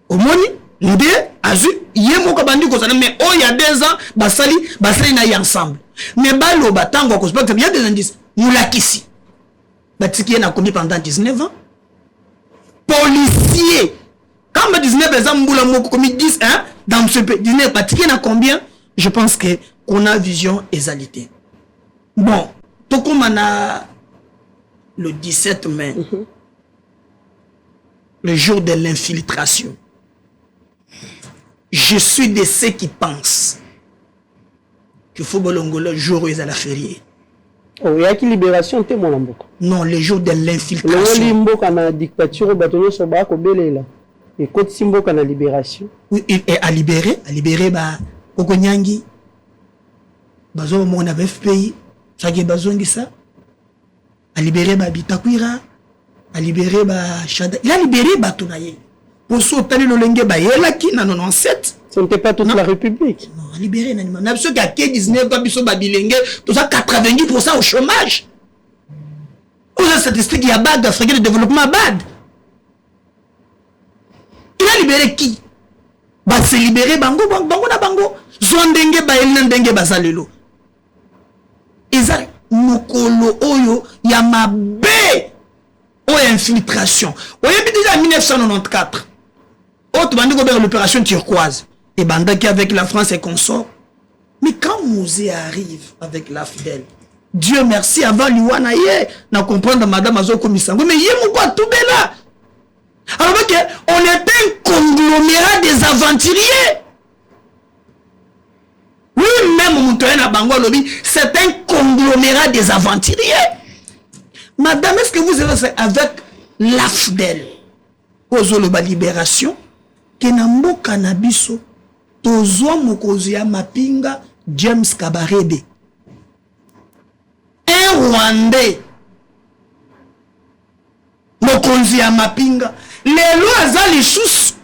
Au moni, ndé azu yemo ka bandi ko sana mais oh ya 2 ans basali na y ensemble. Mais balo batango ko il y a des indices. Moulakisi. Batiki na commis pendant 19 ans. Policier. Quand on 19 ans, mboula moko commis 10 hein dans ce pays 19 Batiki na combien? Je pense que qu'on a vision égalité. Bon, tout comme on a le 17 mai, le jour de l'infiltration. Je suis de ceux qui pensent qu'il faut bolongolo le jour où ils allaient férier. Oh, il y a qui libération t'es mon amboka. Non, le jour de l'infiltration. Le limboka na dictature batonyo soba ko belela. Et côté simboka na libération. Oui, et à libérer ba Okonyangi. Bazo mon avait FPI, ça qui bazongi ça. À libérer ba Bitakwira, à libérer ba Chada. Il a libéré Batunaye. Pour sauter le lenge ba yelaki na 97. Ce n'était pas toute la République. Non, à libérer nanima. Na biso ka 19 ba biso ba bilenge, tout ça 90% au chômage. Vous avez statistique il y a BAD d'Afrique de développement BAD. Il a libéré qui? Bah c'est libéré bango na bango. Zondenge ba elina ndenge bazalelo. Eza mokolo oyo ya mabe oyo infiltration. Oyo déjà en 1994. Autre bandi ko l'opération turquoise et bandaki avec la France et consorts. Mais quand Mouzé arrive avec la fidèle, Dieu merci avant Liwana ye na comprendre madame Azoko Misango mais yé moko atubela. Alors que on est un conglomérat des aventuriers. Oui, même Moutoyen Bango Lobby, c'est un conglomérat des aventuriers. Madame, est-ce que vous avez fait avec l'AFDEL, Ozoloba Libération, Kenambo Kanabiso, Tozo Mokozia Mapinga, James Kabarebe. Un Rwandais, Mokozia Mapinga, les lois Azali Sous,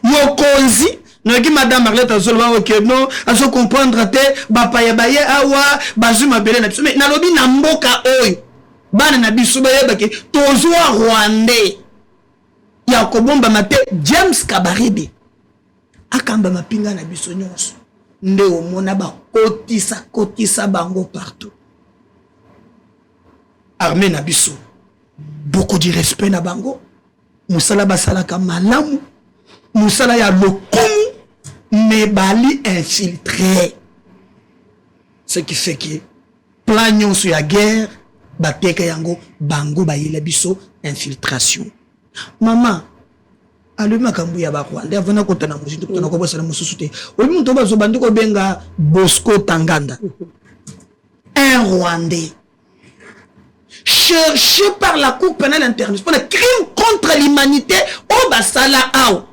Mokozi, Nogi madame Arlette Azolwa ok non azo comprendre te bapaya baye awa bazuma bele na biso mais na lobi na mboka oyo bana na biso baye bake tozwa Rwandais ya kobomba mate James Kabarebe akamba mapinga na biso nyonso nde omona ba kotisa bango partout armée na biso beaucoup de respect na bango musala basala ka malamu musala ya lokumu mais bali infiltré. Ce qui fait que plan sur la guerre, bateka yango bango ba yela biso infiltration. Maman, aluma kambu ya ba Rwanda avana kotana muzitu kotana ko bosala mususute. Oli muntu bazo bandiko benga Bosco Tanganda. Un Rwandais cherché par la Cour pénale internationale pour un crime contre l'humanité au basala ao.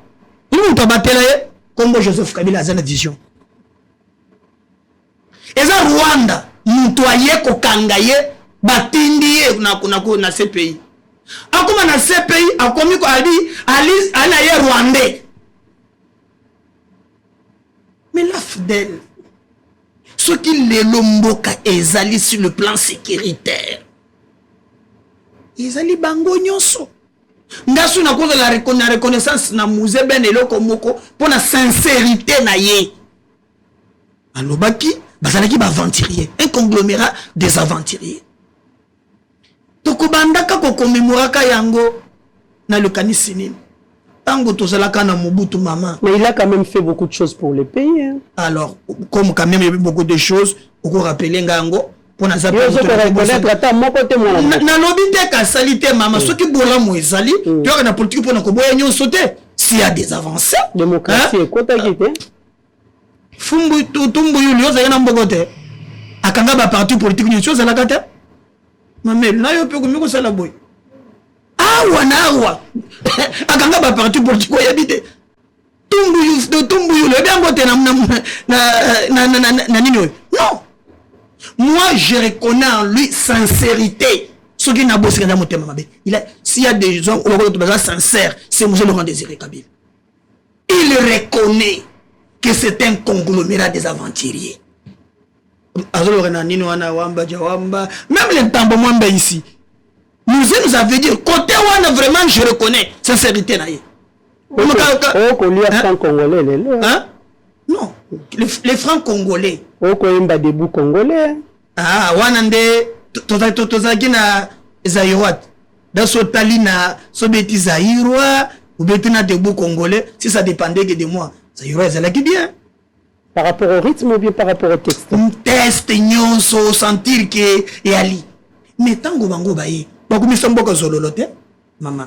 Il muntu batela comme Joseph Kabila a une vision. Et ça Rwanda, mutoye kokangaye batindiye na ce pays. Akoma na ce pays akomi ko ali ye Rwandais. Mais la fidèle, ce qui les lomboka ezali sur le plan sécuritaire. Ezali bango nyonso. Ngasu na cause la reconnaissance na musée ben eloko moko pour la sincérité na ye. Alobaki bazalaki ba aventurier, un conglomérat des aventuriers. Tokobandaka ko commémoraka yango na le kanisini. Tango tozalaka na Mobutu maman. Mais il a quand même fait beaucoup de choses pour le pays. Hein. Alors, comme quand même il y a eu beaucoup de choses, on peut rappeler ngango. Na lobi te ka salite mama soki bola mo ezali tu as na politique pour na ko boya nyon sauter s'il y a des avancées démocratie kota kite fumbu tumbu yuli oza na mbogote akanga ba parti politique nyon chose la kata mame na yo pe ko miko sala boy awa akanga ba parti politique ya bite tumbu yuli bien ngote na nini non. Moi, je reconnais en lui sincérité. Ce qui n'a pas de s'il y a des gens sincères, c'est M. Laurent Désiré Kabila. Il reconnaît que c'est un conglomérat des aventuriers. Même les Tambomamba ici, nous avait dit, côté Wana, vraiment, je reconnais sincérité. Non, les francs congolais. Debout congolais. Ah, wanande tozaki na Zaïroat. Dans ce talina, sobeti Zaïroa, ou betina debout congolais, si ça dépendait que de moi. Zaïroa, c'est là qui bien. Par rapport au rythme ou bien par rapport au texte? Test, nyonso, sentir que et Ali. Mais tango bango baye, bakumi somboka zololote, maman.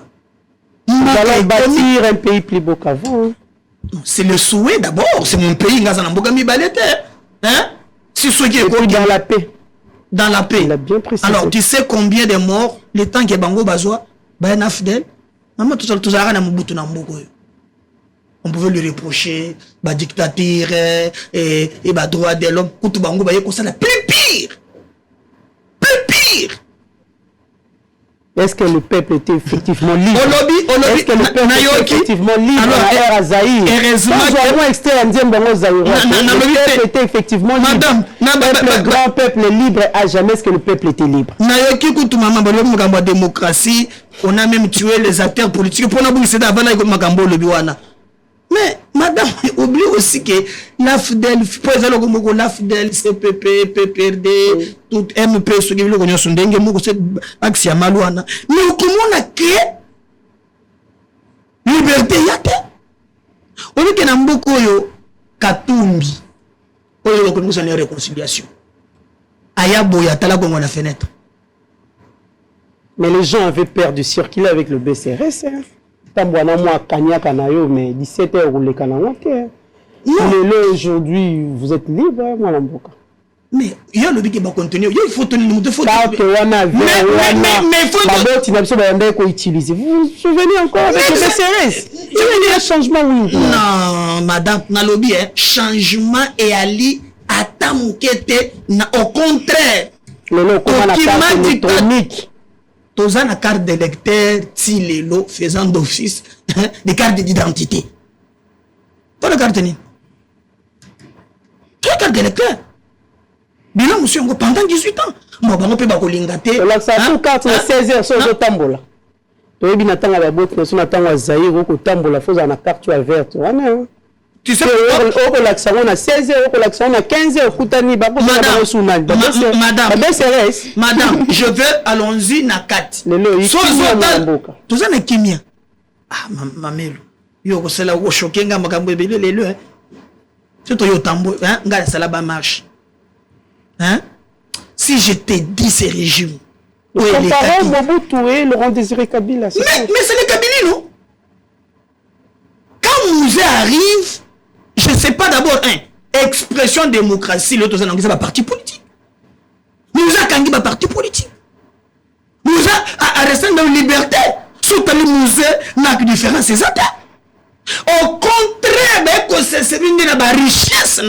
Nous allons bâtir un pays plus beau qu'avant. C'est le souhait d'abord, c'est mon pays, Ngazanamboka mi balete. Hein? Si ce qui est dans la paix. Dans la paix. Il a bien précisé. Alors, tu sais combien de morts, le temps que Bango Bazoa, Bayana Fidel, maman, tout ça, on pouvait lui reprocher, dictature, et droit de l'homme, tout Bango Baye, comme ça, plus pire. Est-ce que le peuple était effectivement libre? Est-ce que le peuple était effectivement libre à Zaïre? Heureusement le peuple était effectivement libre. Le grand peuple libre à jamais. Est-ce que le peuple était libre? Démocratie, on a même tué les acteurs politiques pour mais madame, oublie aussi que l'AFDEL, l'AFDEL, CPP, PPRD, tout MP, ce qui veut dire son dengue, c'est Axia Malouana. Mais comment on a créé liberté yate? On dit que Namboko yo Katumbi, on y a une réconciliation. Ayabo yatala comme la fenêtre. Mais les gens avaient peur de circuler avec le BCRS. Hein. Mais 17 heures, roulez aujourd'hui, vous êtes libre, moi, Lamboka. Mais il y a le but qui va continuer. Il faut tenir le faut. Mais utiliser. Vous vous souvenez encore avec le BCRS? Il y a un changement, oui. Non, madame, na lobby, changement et Ali, atamukete, au contraire. Le comment la carte électronique. Tous en carte d'électeur, Tilelo, faisant d'office, des cartes d'identité. Pas de carte ni. Quelle carte d'électeur? Bilan, monsieur, pendant 18 ans. Moi, on peut pas colingater. Alors, ça a tout carte, 16 heures sur le tambola. Tu es bien à la botte, nous attendons à Zaïre, au tambola, faut en carte verte. Tu sais, au relaxant, on a 16 heures, au relaxant, on a 15 heures, Koutani, madame, je veux, allons-y, na 4. Tout ça n'est kimia. Ah, mamelo. Yo, c'est là où choqué, nga makambo ebele lelo, hein. C'est toi yo tambo, hein, nga ça là-bas marche. Hein? Si je te dis ces régimes. Comparé Mobutu et Laurent Désiré Kabila. Mais c'est les Kabili, non? Quand Mouzé arrive, je ne sais pas d'abord, expression démocratie, l'autre c'est un parti politique. Mouzé a kangi un parti politique. Mouzé a resté dans la liberté. Surtout les Mouzé n'a que différence, c'est ça. Au contraire, c'est une de la richesse.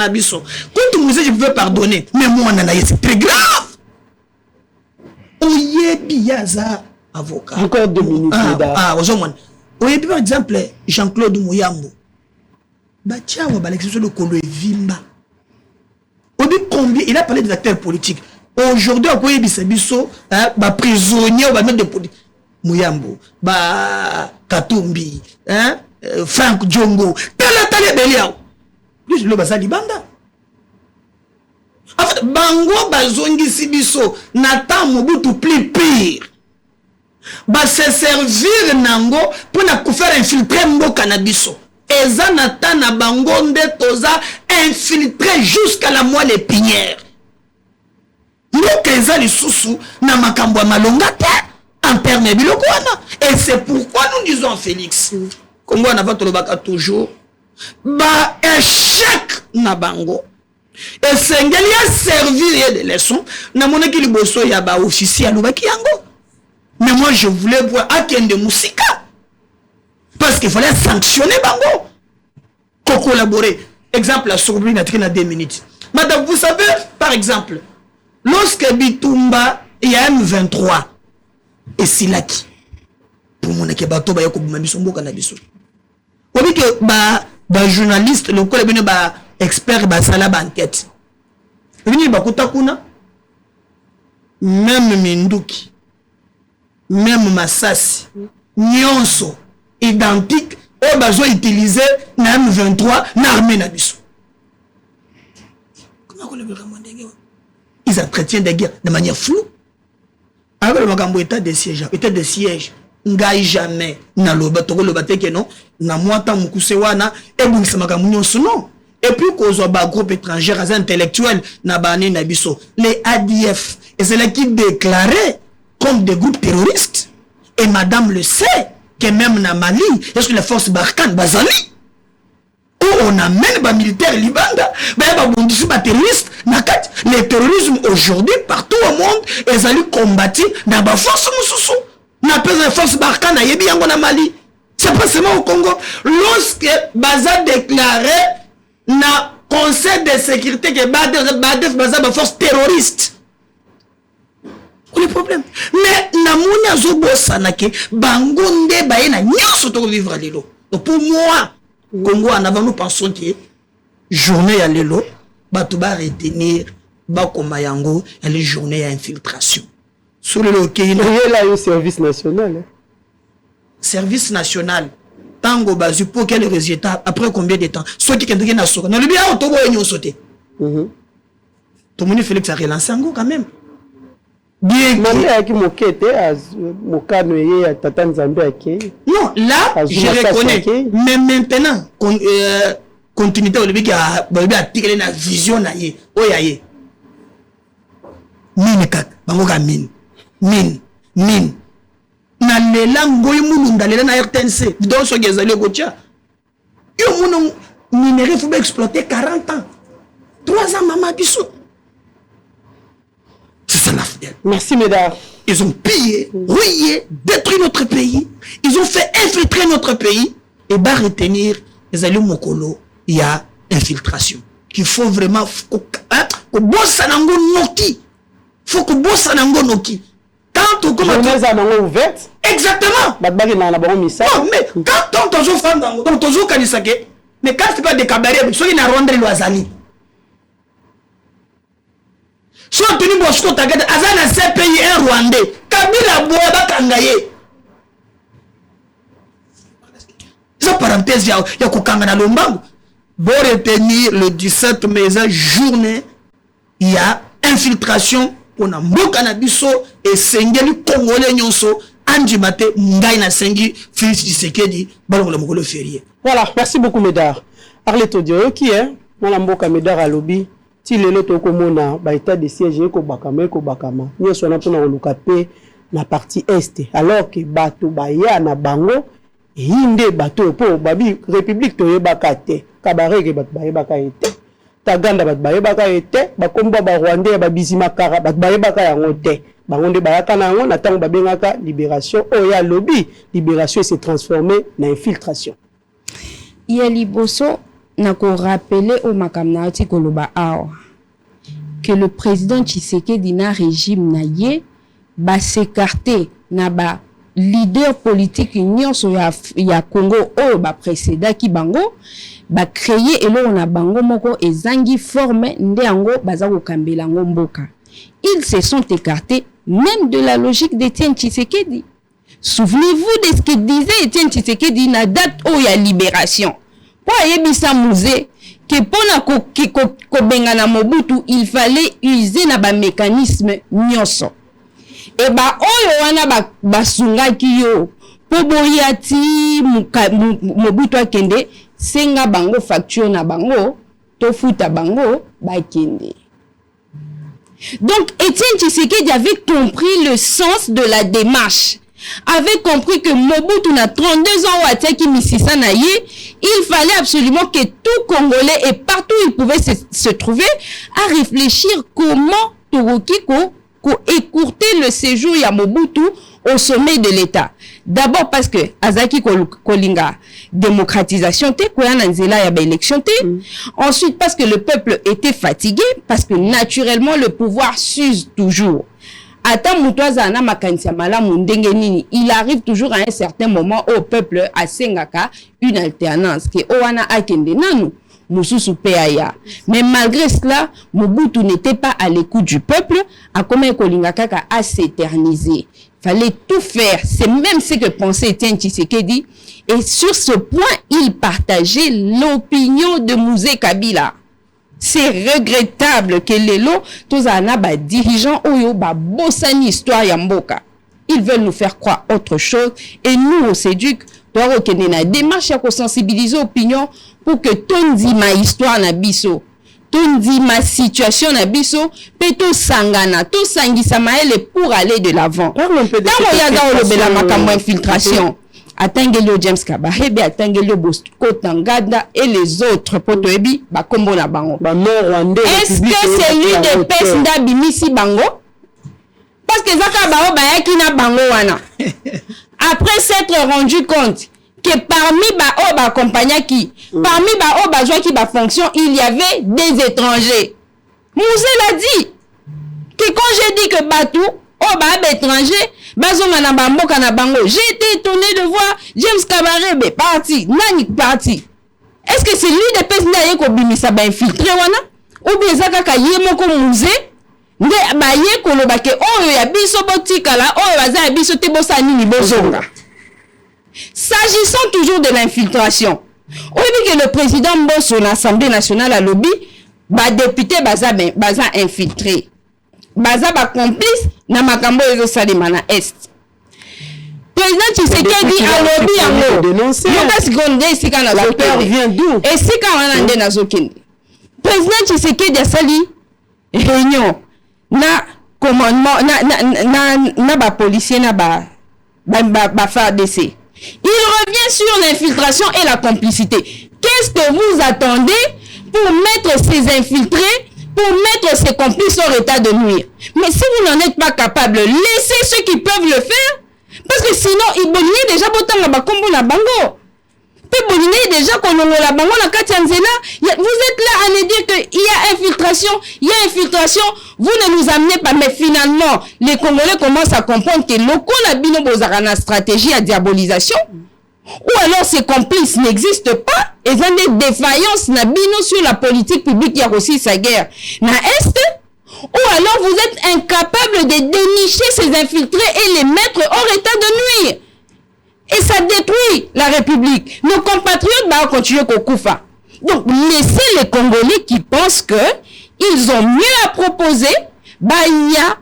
Quand Mouzé, je veux pardonner, mais moi, c'est très grave. Oyebiyaza avocat. Encore 2 minutes. Oyebi par exemple Jean-Claude Mouyambo. Batiawa l'exception de Kolo Vimba. Oyebi combien il a parlé des acteurs politiques. Aujourd'hui Oyebi Sabiso ba prisonnier ou ba mettre de politique. Mouyambo, ba Katumbi, hein, Frank Djongo, tala Beliao. Plus le basa libanda. En fait, bango bazongi sibiso, natan mobutu plus pire. Ba se servir nango pour na faire infiltrer mboka na biso. Eza natan na bango nde toza infiltrer jusqu'à la moelle épinière. Mboka eza lisusu na makambo malonga te. Et c'est pourquoi nous disons à Félix, Congo n'a pas toujours, bah échec na bango. Et c'est un a servi des leçons, na mon équipe bosso ya ba officier à l'Oubakiango. Mais moi je voulais voir Akende Moussika. Parce qu'il fallait sanctionner bango. Pour collaborer. Exemple, la surbrine n'a 2 minutes. Madame, vous savez, par exemple, lorsque Bitumba, il y a M23, et Silaki pour mon équipe bateau ba yako bumabiso mboka na biso obi que ba journaliste le ko bino ba expert ba sala ba enquête bini ba kutakuna même Minduki même Masasi nyonso identique o bazo utiliser na M23 na armée na biso comment on le vraiment ndenge ils entretiennent des guerres de manière floue. Avec le makambo état de siège, ngai jamais na loba toko loba teke non na mwata mukuse wana ebungisa makambo nyonso non. Et puis kozo ba groupe étranger az intellectuel na bani na biso les ADF et c'est là qui déclaré comme des groupes terroristes et madame le sait que même na Mali est-ce que les forces Barkhane bazali où on amène ba militaires libanda ba bondisi ba terroristes nakat les terrorisme aujourd'hui partout au monde ils allaient combattre dans ba force mususu na pesa force Barkhane yebi yango na Mali c'est pas seulement au Congo lorsque baza déclaré na conseil de sécurité que baza ba force terroriste le problème mais na moni azobo sanake bango nde ba na nyoso to vivre lelo pour moi Congo en avant nous pensons que journée à l'élo bato ba retenir ba komayango les journées à infiltration sur le local il y a le service national service national tango bazu pour quel résultat après combien de temps soit qui quelqu'un na soko na le bien auto boyo sauter tout le monde Félix a relancé ngo quand même bien qui mokete mokano ye tata Nzambe ake non là je reconnais mais maintenant continuité au qui a articulé na vision na ye oyaye mine kat bango ka mine na lela ngoyi mulunda lela na RTNC donc so gezali gotia yo muno minerai faut exploiter 40 ans 3 ans mama biso. C'est ça la fidèle. Merci Médard. Ils ont pillé, rouillé, détruit notre pays. Ils ont fait infiltrer notre pays. Et bah retenir les alliés Mokolo, il y a infiltration. Qu'il faut vraiment que bossa nango noki. Faut que bossa nango noki. Quand on commence à ouverte. Exactement. Non mais quand on toujours fan nango, on toujours kanisake. Mais quand c'est pas des cabarets, ceux qui n'a rendre l'oisali. Si on tenu Bosco Tagada, Azana c'est pays un Rwandais. Kabila Boaba Kangaye. C'est parenthèse, il y a Kokanga na Lombango. Bon retenir le 17 mai, journée, il y a infiltration pour na mboka na biso et sengeli Congolais nyonso anji mate ngai na sengi Félix Tshisekedi balongo la mokolo férié. Voilà, merci beaucoup Médard. Arleto Dio qui est dans la mboka Médard à lobby. Si le loto komona ba état de siège ko bakama nyoso na pona koluka pe na partie est alors que bato ba ya na bango hinde bato po babi république to yebaka te kabare ke bato ba yebaka ete taganda bato ba yebaka ete bakomba ba Rwandais ba bizima kara bato ba yebaka yango te bango nde bayaka na yango na tango babengaka libération oya lobby libération s'est transformée na infiltration ya liboso na ko rappeler au makamna ati koloba awa que le président Tshisekedi na régime na ye ba s'écarter na ba leader politique nyonso ya Congo o ba précédent ki bango ba créer elo na bango moko ezangi forme nde yango baza ko kambela ngo mboka. Ils se sont écartés même de la logique d'Étienne Tshisekedi. Souvenez-vous de ce que disait Étienne Tshisekedi na date où il y a libération. Pour ayebisa musée que pour na Mobutu, il fallait user na ba mécanisme nyonso. Et ba oyo wana basungaki yo po boyati Mobutu akende senga bango facture na bango to futa bango bakende. Donc Étienne Tshisekedi avait compris le sens de la démarche, avait compris que Mobutu na 32 ans ou ateki misisa na ye, il fallait absolument que tout Congolais et partout où il pouvait se trouver à réfléchir comment Toroki écourter le séjour ya Mobutu au sommet de l'État. D'abord parce que Azaki Kolinga démocratisation te koyana nzela ya ba élection te. Ensuite parce que le peuple était fatigué, parce que naturellement le pouvoir s'use toujours. Ata mutoza na makanisa malamu ndenge nini, il arrive toujours à un certain moment au peuple a sengaka une alternance que owana akende nanu mususu peaya. Mais malgré cela, Mobutu n'était pas à l'écoute du peuple, a comme Kolinga kaka à s'éterniser. Fallait tout faire, c'est même ce que pensait Étienne Tshisekedi, et sur ce point, il partageait l'opinion de Mouzé Kabila. C'est regrettable que les lots, tous les dirigeants, bossani histoire yamboka. Ils veulent nous faire croire autre chose, et nous, au SEDUC, doit reconnaître la démarche à sensibiliser l'opinion pour que ton dit ma histoire na biso, ton dit ma situation na biso, peto sangana, to sangisa maele pour aller de l'avant. Dans le makambo infiltration. Atangelio James Kabahebe, Atangelio Bosco Tangada et les autres potoebi bakombo na bango. Est-ce que c'est lui de Pesnda Bimisi Bango? Parce que Zaka Bao Bayaki na Bango wana. Après s'être rendu compte que parmi ba compagnie qui, parmi ba joie qui ba fonction, il y avait des étrangers. Mouzé l'a dit que quand j'ai dit que Batou étranger, j'ai été étonné de voir James Kabarebe parti, Nani parti. Est-ce que c'est lui de Pesna Yeko Bimisa ba infiltré wana? Ou bien Zakaka Yemoko Mouzé? Nde ba Yeko Lobake, oh ya biso botika la, oh ya biso te bosa nini bozonga. S'agissant toujours de l'infiltration, on dit que le président Mbosso l'Assemblée nationale à lobby, ba député baza infiltré. Baza ba complice na makambo ezo salima na est. Président Tshisekedi a lobby yango. Yoka seconde sika na zo vient d'où? Et sika wana nde na zo kende. Président Tshisekedi a sali réunion na commandement na ba policier na ba FARDC. Il revient sur l'infiltration et la complicité. Qu'est-ce que vous attendez pour mettre ces infiltrés, pour mettre ses complices hors état de nuire? Mais si vous n'en êtes pas capable, laissez ceux qui peuvent le faire. Parce que sinon, il bonnie déjà botanga bakombo na bango. Pe bonnie déjà konongo la bango na katianzela. Vous êtes là à nous dire qu'il y a infiltration, vous ne nous amenez pas. Mais finalement, les Congolais commencent à comprendre que loko la bino bozara na stratégie à diabolisation. Ou alors ces complices n'existent pas. Et ils ont des défaillances na bino sur la politique publique qui a aussi sa guerre. Na Est, ou alors vous êtes incapable de dénicher ces infiltrés et les mettre hors état de nuire. Et ça détruit la République. Nos compatriotes vont continuer au Koufa. Donc laissez les Congolais qui pensent que ils ont mieux à proposer, banya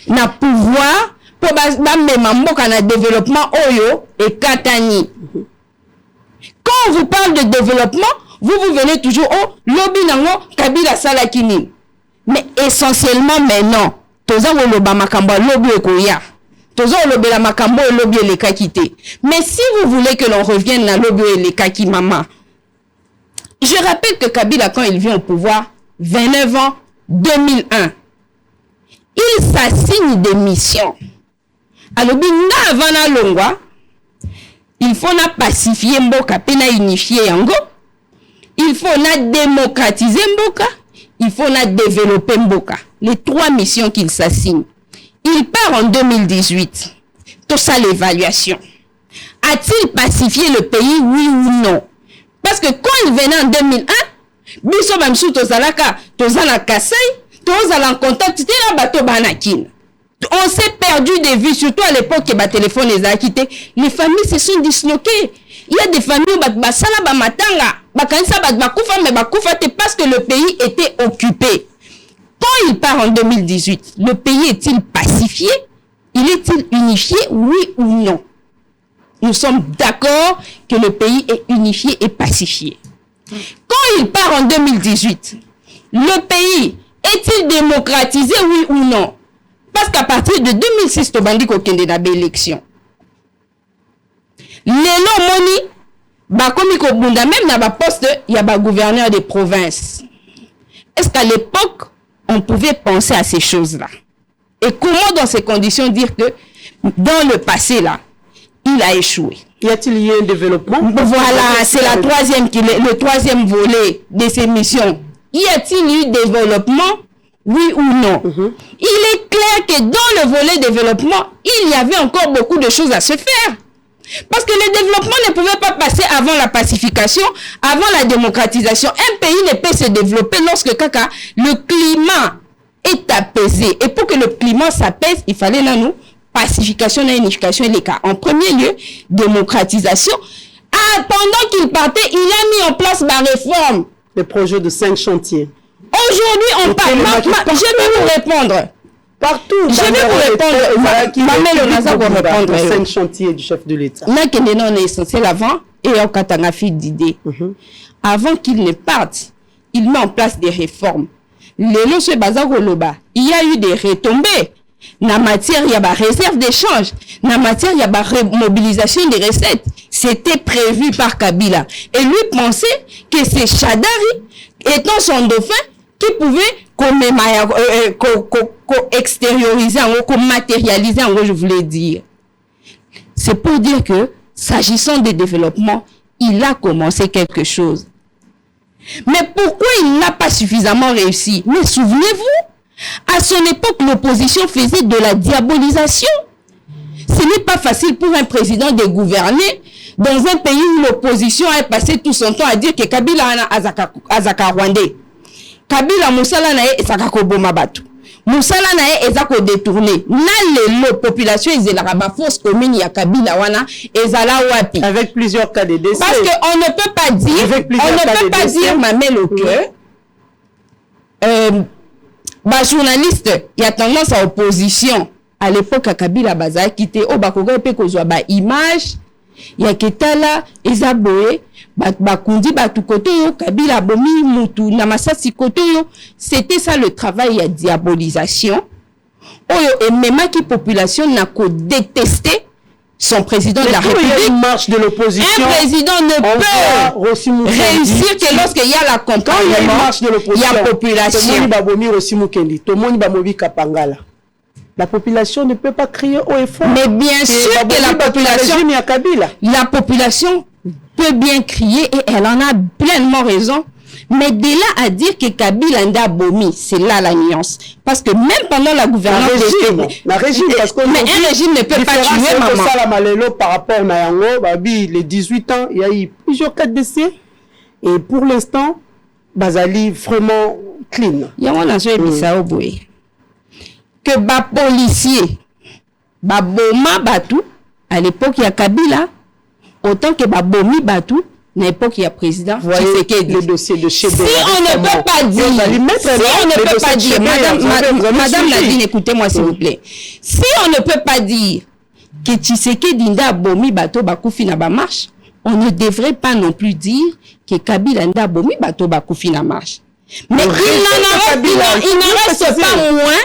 na pouvoir pour ba na développement oyo et katani. Quand on vous parle de développement, vous venez toujours au lobby nango Kabila Salakini. Mais essentiellement, mais non. Toza woloba makambo lobby ekoya. Toza woloba makambo lobby le kakite. Mais si vous voulez que l'on revienne dans lobby le kaki mama. Je rappelle que Kabila, quand il vient au pouvoir, 29 ans, 2001, il s'assigne des missions. Alors, avant la longwa, il faut na pacifier Mboka, pena unifier Yango. Il faut na démocratiser Mboka. Il faut na développer Mboka. Les 3 missions qu'il s'assigne. Il part en 2018. Tout ça, l'évaluation. A-t-il pacifié le pays, oui ou non? Parce que quand il venait en 2001, biso bamsou tozalaka, tozala Kasai, tozala en contact, c'était la bateau banakin. On s'est perdu de vue, surtout à l'époque que les téléphones les a quittés. Les familles se sont disloquées. Il y a des familles où parce que le pays était occupé. Quand il part en 2018, le pays est-il pacifié? Il est-il unifié, oui ou non? Nous sommes d'accord que le pays est unifié et pacifié. Quand il part en 2018, le pays est-il démocratisé, oui ou non? Parce qu'à partir de 2006, Tobandi Kokende na élection. Lelo Moni, Bakomi Kobunda, même dans la poste, il y a un gouverneur des provinces. Est-ce qu'à l'époque, on pouvait penser à ces choses-là? Et comment, dans ces conditions, dire que dans le passé, là, il a échoué? Y a-t-il eu un développement? Voilà, c'est le troisième volet de ces missions. Y a-t-il eu développement? Oui ou non? Il est clair que dans le volet développement, il y avait encore beaucoup de choses à se faire. Parce que le développement ne pouvait pas passer avant la pacification, avant la démocratisation. Un pays ne peut se développer lorsque le climat est apaisé. Et pour que le climat s'apaise, il fallait là nous pacification et unification et les cas. En premier lieu, démocratisation. Pendant qu'il partait, il a mis en place ma réforme. Le projet de 5 chantiers. Aujourd'hui, on parle. Je vais vous répondre. Partout. Je vais vous répondre. Le 5 chantiers du chef de l'État. Là, que nous sommes essentiels avant, et on a fait d'idées. Avant qu'il ne parte, il met en place des réformes. Il y a eu des retombées. Dans la matière, il y a des réserves d'échange. Dans la matière, il y a des mobilisation des recettes. C'était prévu par Kabila. Et lui pensait que c'est Chadari, étant son dauphin, qui pouvait extérioriser, matérialiser, je voulais dire. C'est pour dire que, s'agissant des développements, il a commencé quelque chose. Mais pourquoi il n'a pas suffisamment réussi? Mais souvenez-vous, à son époque, l'opposition faisait de la diabolisation. Ce n'est pas facile pour un président de gouverner dans un pays où l'opposition a passé tout son temps à dire que Kabila a Azaka Rwandais. Kabila Moussala na e ezaka koboma batu. Moussala na e ezaka détourné. Na la population ezela ba fausse commune ya Kabila wana ezala wapi. Avec plusieurs cas de décès. Parce que on ne peut pas dire Mamelo que journaliste, il y a tendance à opposition. À l'époque, à Kabila Baza quitté, au Bakoga pe kozwa ba image, ya ketala ezaboé, bakundi batukoto yo, Kabila bomi mutu na masasi koto yo. C'était ça le travail ya diabolisation. Oyo et même qui population n'a qu'à détester son président de la République. Une marche de l'opposition. Un président ne peut réussir que lorsqu'il y a l'accompagnement, il y a population. La population ne peut pas crier haut et fort. Mais bien sûr que la population peut bien crier et elle en a pleinement raison. Mais de là à dire que Kabila Nda Bomi, c'est là la nuance. Parce que même pendant la gouvernance... La régime, parce que mais un régime ne peut pas tuer maman. Par rapport à Nayango, les 18 ans, il y a eu plusieurs cas de décès. Et pour l'instant, Bazali vraiment clean. Il y a un enjeu Bissau Boy. Que les policiers, Boma Batou, à l'époque il y a Kabila, autant que Bomi Batou, à l'époque il y a président. Le dossier de Chébé. Si on ne peut pas dire, Madame Nadine, écoutez-moi s'il vous plaît. Si on ne peut pas dire que Tshisekedi Nda Bomi Bato Bakoufi na ba marche, on ne devrait pas non plus dire que Kabila Nda Bomi Bato Bakoufi na marche. Mais il n'en reste pas moins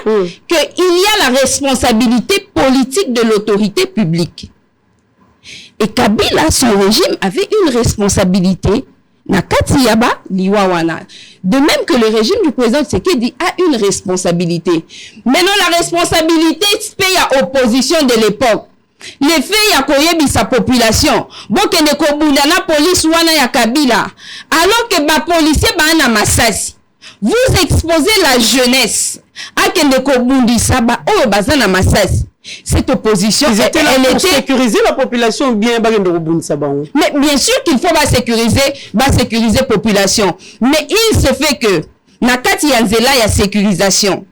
qu'il y a la responsabilité politique de l'autorité publique. Et Kabila, son régime, avait une responsabilité. De même que le régime du président Tshisekedi a une responsabilité. Maintenant, la responsabilité, c'est la opposition de l'époque. Les faits, il y a sa population. Bon, que ne kobunda na police wana ya Kabila. Alors que ba policier ba na masasi. Vous exposez la jeunesse à que ne kobundisa ba o baza na masasi. Cette opposition, elle était sécuriser la population bien. Mais bien sûr qu'il faut sécuriser la population. Mais il se fait que Nakati Yanzela y a sécurisation.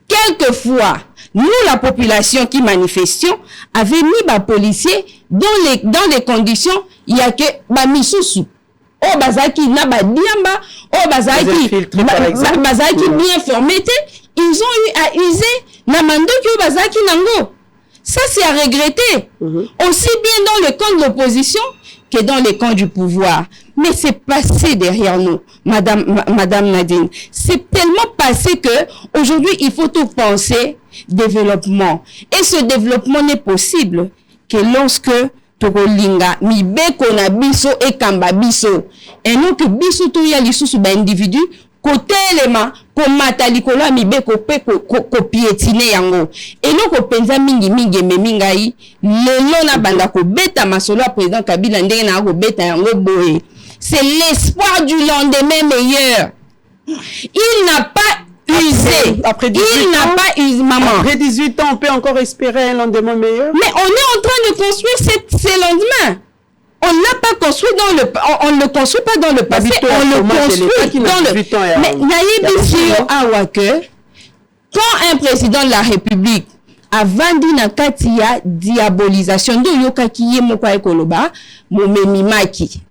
Quelquefois, nous, la population qui manifestions, avait mis les policiers dans les conditions, il y a que Bamisusu. Oh, Bazaki, Nabadiamba, oh, Bazaki, bien formé, ils ont eu à user Namando qui Bazaki Nango. Ça, c'est à regretter. Aussi bien dans le camp de l'opposition que dans le camp du pouvoir. Mais c'est passé derrière nous, Madame Nadine. C'est tellement passé que aujourd'hui, il faut tout penser développement. Et ce développement n'est possible que lorsque Tokolinga, Mibeko na biso et Kamba biso. Et non que biso tout ya lisusu ba individu, côté élément, comme matalikolo Mibeko pe ko piétiner yango. Et non ko penza mingi me mingai, lelo na banda ko beta masolo président Kabila ndenge na ko beta yango boye. C'est l'espoir du lendemain meilleur. Il n'a pas usé. Après 18 il n'a pas usé, maman. Après 18 ans, on peut encore espérer un lendemain meilleur. Mais on est en train de construire ces lendemains. On n'a pas construit on ne construit pas dans le passé, on le construit dans le... Mais naïbi sur Awake, quand un président de la République a vendu na katia diabolisation de yokakiye mokwa ekoloba, momemimaki.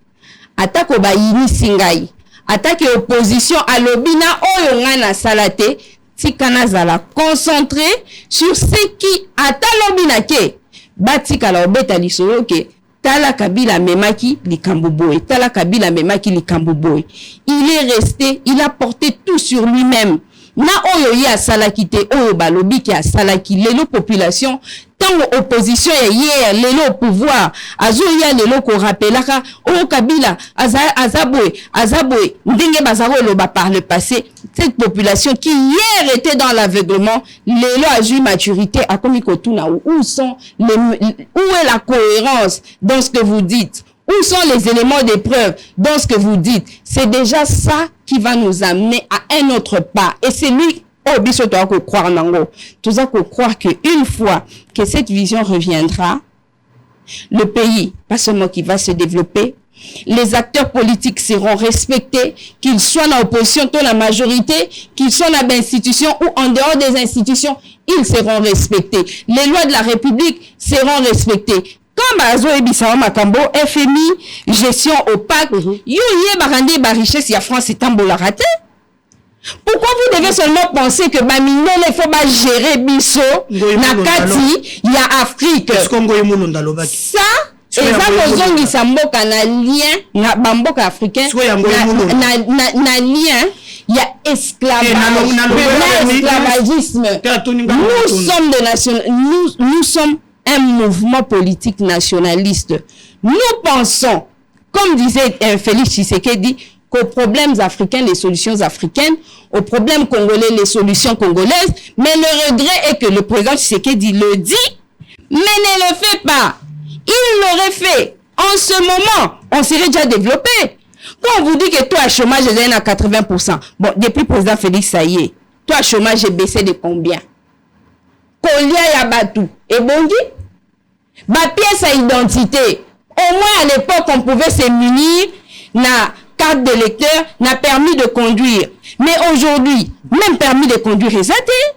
Atako ba yini singai. Attaque opposition à l'obina oyo na salate tikana zala concentré sur ce qui ata l'obina ke batika la obeta lisolo ke tala Kabila memaki likamboboy tala Kabila memaki likamboboy. Il est resté, il a porté tout sur lui-même. Na oyo ya salakite oyo balobi ki a salaki lelo population tant opposition hier lelo au pouvoir azo ya lelo ko rappelaka o Kabila azaboy ndenge bazaro loba par le passé. Cette population qui hier était dans l'aveuglement lelo a eu maturité a komi kotuna où est la cohérence dans ce que vous dites? Où sont les éléments de preuve dans ce que vous dites? C'est déjà ça qui va nous amener à un autre pas. Et c'est lui, oh, biso to ko croire nango. Tout ça ko croire que une fois que cette vision reviendra, le pays, pas seulement qui va se développer, les acteurs politiques seront respectés, qu'ils soient dans l'opposition ou la majorité, qu'ils soient dans l'institution ou en dehors des institutions, ils seront respectés. Les lois de la République seront respectées. Comme Azo Ebisawa Makambo, FMI, gestion opaque, yo barandi ba richesse ya France et tambola raté. Pourquoi vous devez seulement penser que Bamino il faut pas gérer biso na kati ya Afrique? Ça et ça kozongi sa mboka na lien na bamboka africain na lien il y a esclavage, esclavagisme. Nous sommes des nations, nous sommes un mouvement politique nationaliste. Nous pensons, comme disait Félix Tshisekedi, qu'aux problèmes africains, les solutions africaines, aux problèmes congolais, les solutions congolaises. Mais le regret est que le président Tshisekedi le dit, mais ne le fait pas. Il l'aurait fait. En ce moment, on serait déjà développé. Quand on vous dit que toi, chômage est à 80%, bon, depuis le président Félix, ça y est, toi, chômage est baissé de combien? Combien y a battu? Et bongi? Ma pièce à identité. Au moins à l'époque, on pouvait se munir na carte d'électeur, na permis de conduire. Mais aujourd'hui, même permis de conduire est athée.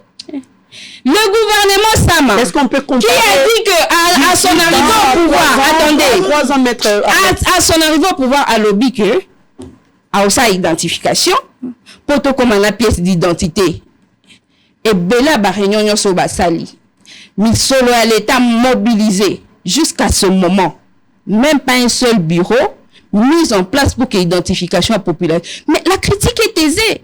Le gouvernement Sama, est-ce qu'on peut comparer, qui a dit que à son arrivée au pouvoir, attendez, à son arrivée au pouvoir, à lobby que, à sa identification, pour tout comme la pièce d'identité, et Bella Barignon Sobasali, mais solo à l'État mobilisé jusqu'à ce moment, même pas un seul bureau mis en place pour qu'il y ait identification à la population. Mais la critique est aisée.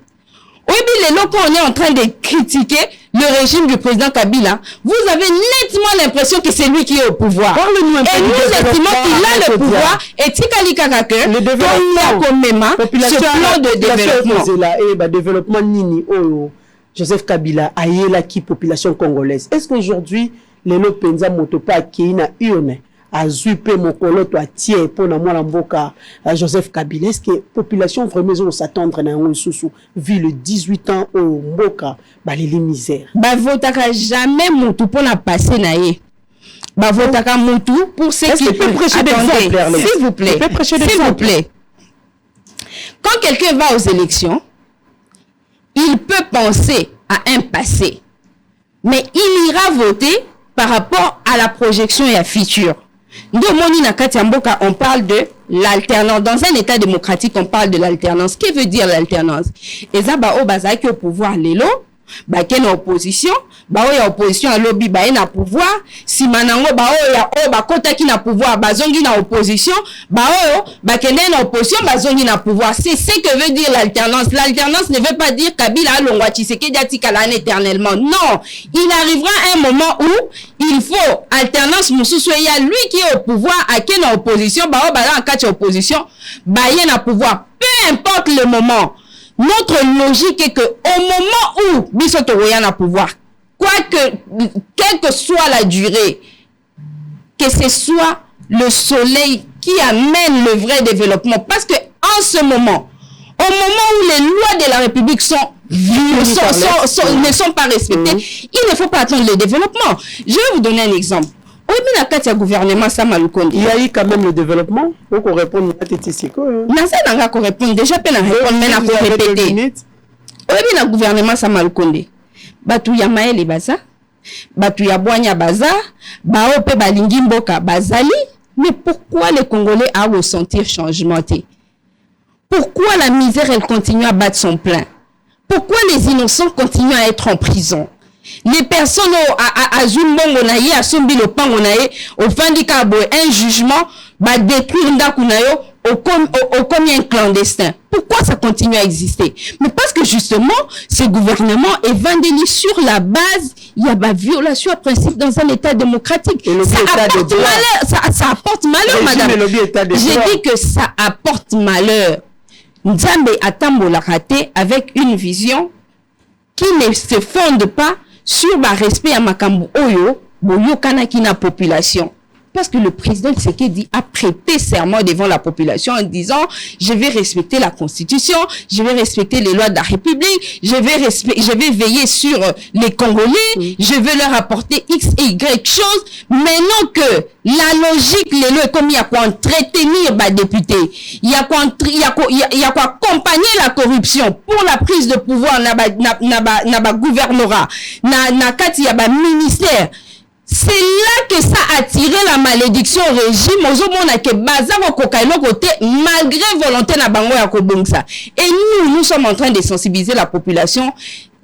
Oui, mais les locaux, on est en train de critiquer le régime du président Kabila. Vous avez nettement l'impression que c'est lui qui est au pouvoir. Parle-nous un peu. Et nous estimons qu'il a le pouvoir. Et Tikali Kakake, le développement, ce plan de développement. Et développement Nini, Joseph Kabila, Ayela qui population congolaise. Est-ce qu'aujourd'hui, les Lopenza Motopa qui na urne a zupe mokolo to atie pour na mwana mboka Joseph Kabila, est-ce que population vraiment on s'attendre na un sous vu le 18 ans au mboka baleli misère ba votaka jamais mutu pour na passer na ye ba votaka mutu pour ce qui peut prêcher d'exemple, s'il vous plaît, s'il vous plaît. Quand quelqu'un va aux élections, il peut penser à un passé. mais il ira voter par rapport à la projection et à futur. On parle de l'alternance. Dans un état démocratique, on parle de l'alternance. Que veut dire l'alternance? Et ça, qui au pouvoir, l'élo, qui est en opposition, ya opposition à lobby, na pouvoir, si manango, kota qui na pouvoir, zongi na opposition, kende na opposition, zongi na pouvoir. C'est ce que veut dire l'alternance. L'alternance ne veut pas dire Kabila Longwa Tshisekedi Atikala éternellement. Non. Il arrivera un moment où il faut alternance mususu, il y a lui qui est au pouvoir, à qui na opposition, en cas opposition, na pouvoir. Peu importe le moment. Notre logique est que au moment où Bisoto Royan a pouvoir, quelle que soit la durée, que ce soit le soleil qui amène le vrai développement. Parce que en ce moment, au moment où les lois de la République ne sont pas respectées, il ne faut pas attendre le développement. Je vais vous donner un exemple. Gouvernement il y a eu quand même le développement pour qu'on réponde à tes siko. Répondre déjà peine à répondre mais à répéter. Le gouvernement Samalukonde. Batu ya maele baza, batu ya boanya baza, baope balingi mboka bazali. Mais pourquoi les Congolais a ressentir changement? Pourquoi la misère elle continue à battre son plein? Pourquoi les innocents continuent à être en prison? Les personnes à Zumbongo naye à Sombi le pan naye au fin du cabo un jugement va détruire ndakunayo au combien clandestin. Pourquoi ça continue à exister? Mais parce que justement ce gouvernement est vandalisé sur la base il y a la violation à principe dans un état démocratique. Ça apporte malheur, madame. J'ai dit que ça apporte malheur. Nzambe atambola raté avec une vision qui ne se fonde pas sur le respect à Makambu Oyo, Boyo Kanakina population. Parce que le président Tshisekedi a prêté serment devant la population en disant je vais respecter la constitution, je vais respecter les lois de la République, je vais veiller sur les Congolais, je vais leur apporter X et Y choses, mais non que la logique, les lois, comme il y a quoi entretenir les députés, il y a quoi accompagner la corruption pour la prise de pouvoir na gouvernorat, na kati ya ba ministère. C'est là que ça a attiré la malédiction au régime. Malgré volonté na bango ya kobongsa. Et nous sommes en train de sensibiliser la population.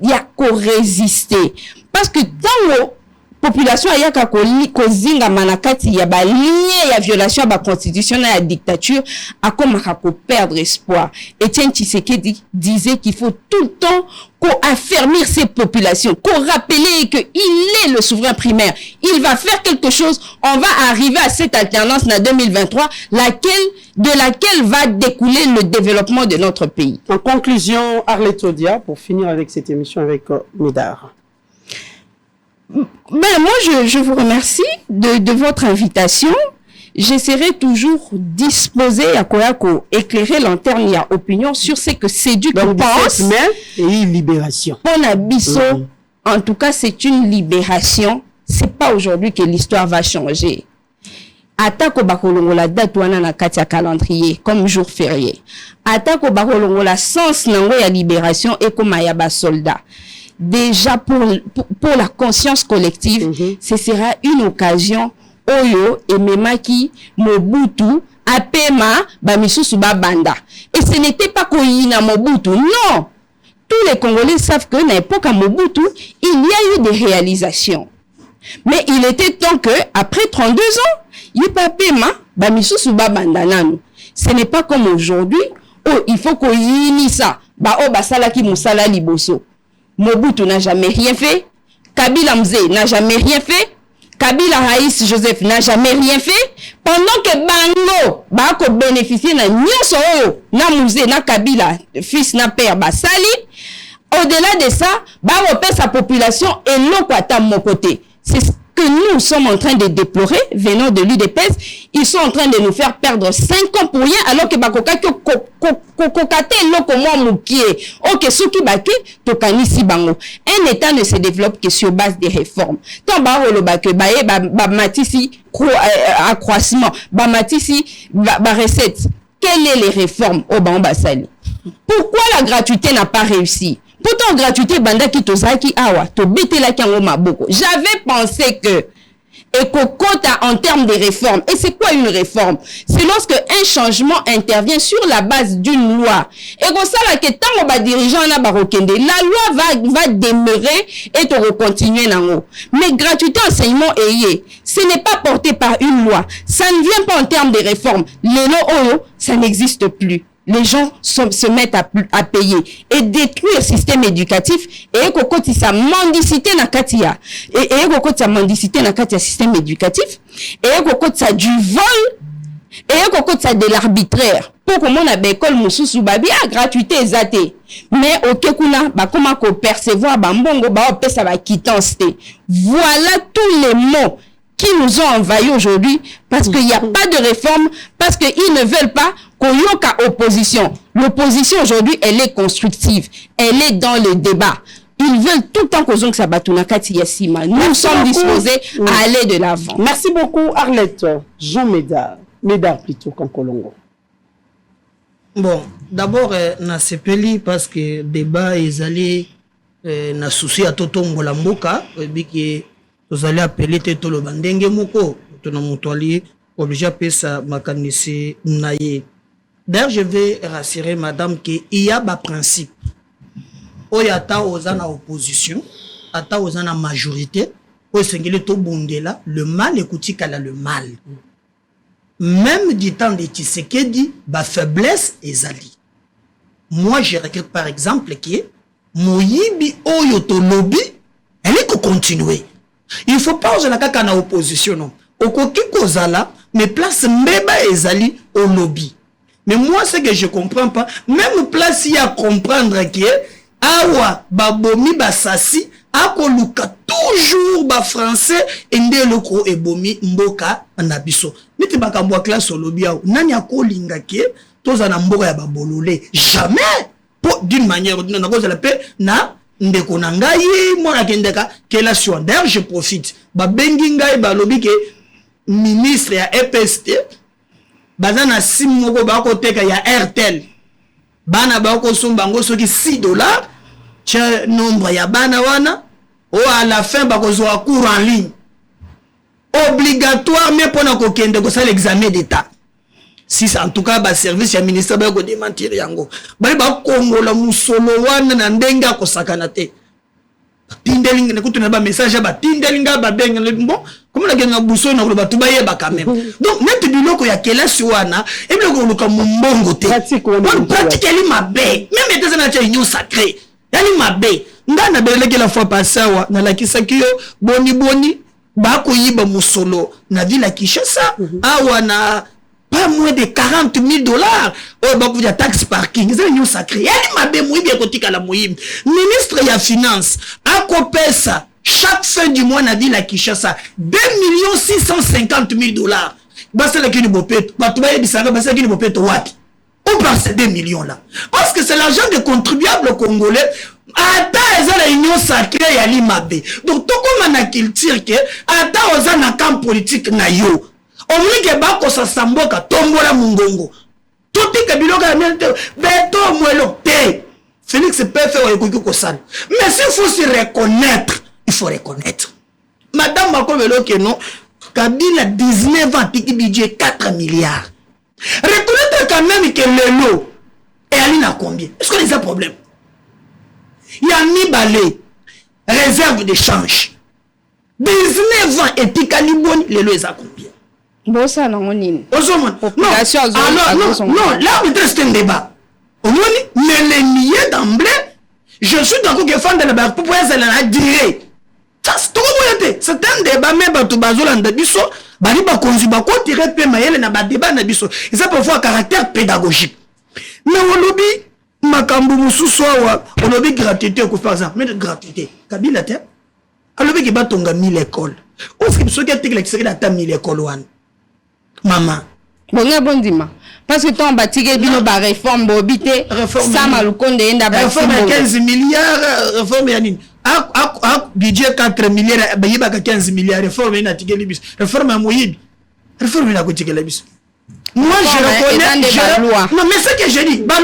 Il y a qu'à résister. Parce que tant population a yaka kozinga manakati ya ba lié ya violation ya ba constitution na ya dictature a komaka ko perdre espoir. Etienne Tshisekedi disait qu'il faut tout le temps affermir ces populations, qu'on rappeler que il est le souverain primaire. Il va faire quelque chose. On va arriver à cette alternance en 2023, de laquelle va découler le développement de notre pays. En conclusion, Arlette Odia, pour finir avec cette émission avec Médard. Moi, je vous remercie de votre invitation. J'essaierai toujours disposé à Koyako éclairer lanterne et opinion sur ce que c'est du qu'on pense. Et une libération. On a bisso. En tout cas, c'est une libération. C'est pas aujourd'hui que l'histoire va changer. Atako bakolongo la date wana na katia calendrier comme jour férié. Atako bakolongo la sens nango ya libération et comme ya ba soldat. Déjà pour la conscience collective, ce sera une occasion Oyo et Memaki Mobutu apema bamisusu banda. Et ce n'était pas Koyina Mobutu, non. Tous les Congolais savent que à l'époque à Mobutu, il y a eu des réalisations. Mais il était temps que après 32 ans, yipapema bamisusu banda nanu. Ce n'est pas comme aujourd'hui, il faut koyini ça. Basala ki musala liboso. Mobutu n'a jamais rien fait. Kabila Mzee n'a jamais rien fait. Kabila Raïs Joseph n'a jamais rien fait. Pendant que Bango bako bénéficier na nyonso oyo na Mzee na Kabila fils na père basali. Au-delà de ça, barope sa population et l'okwata mon côté. C'est ce que nous sommes en train de déplorer venant de l'UDPS. Ils sont en train de nous faire perdre 5 ans pour rien alors que bakoka kokate loko mo mukie. OK, soki bake tokanisi bango. Un état ne se développe que sur base des réformes. Tant ba holoba ke baye ba matisi accroissement, ba matisi ba recette. Quelles sont les réformes au Bamba Sali? Pourquoi la gratuité n'a pas réussi? pourtant gratuité banda ki tozaki awa to betela ki yango maboko. J'avais pensé que Ekokota en termes de réforme. Et c'est quoi une réforme? C'est lorsque un changement intervient sur la base d'une loi. Et comme ça, là, que tant on va dirigeant la barokende, la loi va demeurer et te recontinuer dans l'eau. Mais gratuité enseignement ayé, ce n'est pas porté par une loi. Ça ne vient pas en termes de réforme. Les lois, ça n'existe plus. Les gens se mettent à payer et détruire le système éducatif et kokoti sa mendicité na katia et kokoti sa mendicité na katia système éducatif et kokoti sa du vol et kokoti sa de l'arbitraire pour comment on a école mususu babi à gratuité ezate mais ok kuna ba comment ko percevoir ba mbongo ba pesa ba quittance. Voilà tous les mots qui nous ont envahis aujourd'hui parce qu'il n'y a pas de réforme, parce qu'ils ne veulent pas qu'on y ait qu'à opposition. L'opposition aujourd'hui, elle est constructive, elle est dans le débat. Ils veulent tout le temps que ça battouna kati yassima. Nous sommes disposés à aller de l'avant. Merci beaucoup Arlette. Jean Médard plutôt qu'en Colombo. Bon, d'abord, na sepeli parce que débat est allé na souci à Toto Mbolamboka, que vous allez appeler Tetolo Bandenge Moko, Tono Moutouali, obligé à payer sa makanisi naye. D'ailleurs, je vais rassurer madame qu'il y a un principe. Oyata ozana opposition, ata ozana majorité, o sengele to bondela, le mal écoute kala le mal. Même du temps de Tshisekedi, ba faiblesse ezali. Moi, je regrette par exemple que Moyibi Oyoto lobby, elle est qu'on continue. Il ne faut pas oser la kaka na opposition non. Okoki kozala, mais place mbeba ezali au lobby. Mais moi, ce que je ne comprends pas, même place il y a comprendre que awa babomi basasi akoluka toujours ba français ende loko ebomi mboka na biso. Niti bakambo classe au lobby awo nani akolinga ke toza na mboka ya babolole jamais d'une manière ou d'une autre na paix na ndeko na ngai mona kendeka kela sur. D'ailleurs je profite ba bengi ngai ba lobby ke ministre ya EPST bazana sim moko ba ko teka ya RTL bana ba ko sumba ngo soki $6 cha nombre ya bana wana o à la fin ba ko zo cours en ligne obligatoire mais pour na ko kende ko sala examen d'état. Si en tout cas ba service ya ministère ba ko démentir yango ba kongola musolo wana na ndenga ko sakana te tindeling na kutu na ba message ba tindelinga ba benga bon comme la genga buso na ba tuba ye ba quand même donc net biloko ya kelasi wana et bien ko luka mbongo te pratiquement mabe même était na union sacrée yani mabe ngana beleke la fois passée wa na la kisakio boni ba ko yiba musolo na ville ya Kinshasa awa na pas moins de $40,000 oh bah pour la taxe parking c'est union sacrée yani mabe muibi ekotika la muibi ministre ya finance akopesa chaque fin du mois na ville ya Kinshasa $2,650,000 basa la kini bopeto batuba yebisanga basa kini bopeto wapi on parle ces 2 millions là parce que c'est l'argent des contribuables congolais ata eza la union sacrée ya limabe donc to comme na culture que ata oza na camp politique na yo omlike bako sa samboka tombola mungongo tuti kabiloka mente beto mwelo te Félix peut faire ekoki ko sala mais s'il faut se reconnaître il faut reconnaître madame Makomelo que non Kabila 19 ans tiki budget 4 milliards reconnaître quand même que le lot est allé à combien est-ce qu'on a un problème il y a mis balé réserve de change 19 ans et tika liboni le lot est à combien bon ça non non population non là on est un débat au moins mais les niais d'emblée je suis d'accord que fan de la barre pour la dire ça c'est un débat mais bato bazolanda biso bali ba konzi ba ko tirer pe mayele na ba débat na biso et ça parfois caractère pédagogique mais on lobby makambu mususu wa on lobby gratuité ko par exemple mais de gratuité Kabila te on lobby ki batonga 1000 écoles on fait ce qui est que c'est dans 1000 écoles wan maman bonga bondima parce que ton batigue bino ba réforme bobité ça malukonde enda ba réforme 15 milliards réforme ya nini budget 4 milliards ba yeba 15 milliards réforme ina tigeli bis réforme ya moyibi réforme ina ko tigeli bis moi je reconnais non mais ce que je dis ba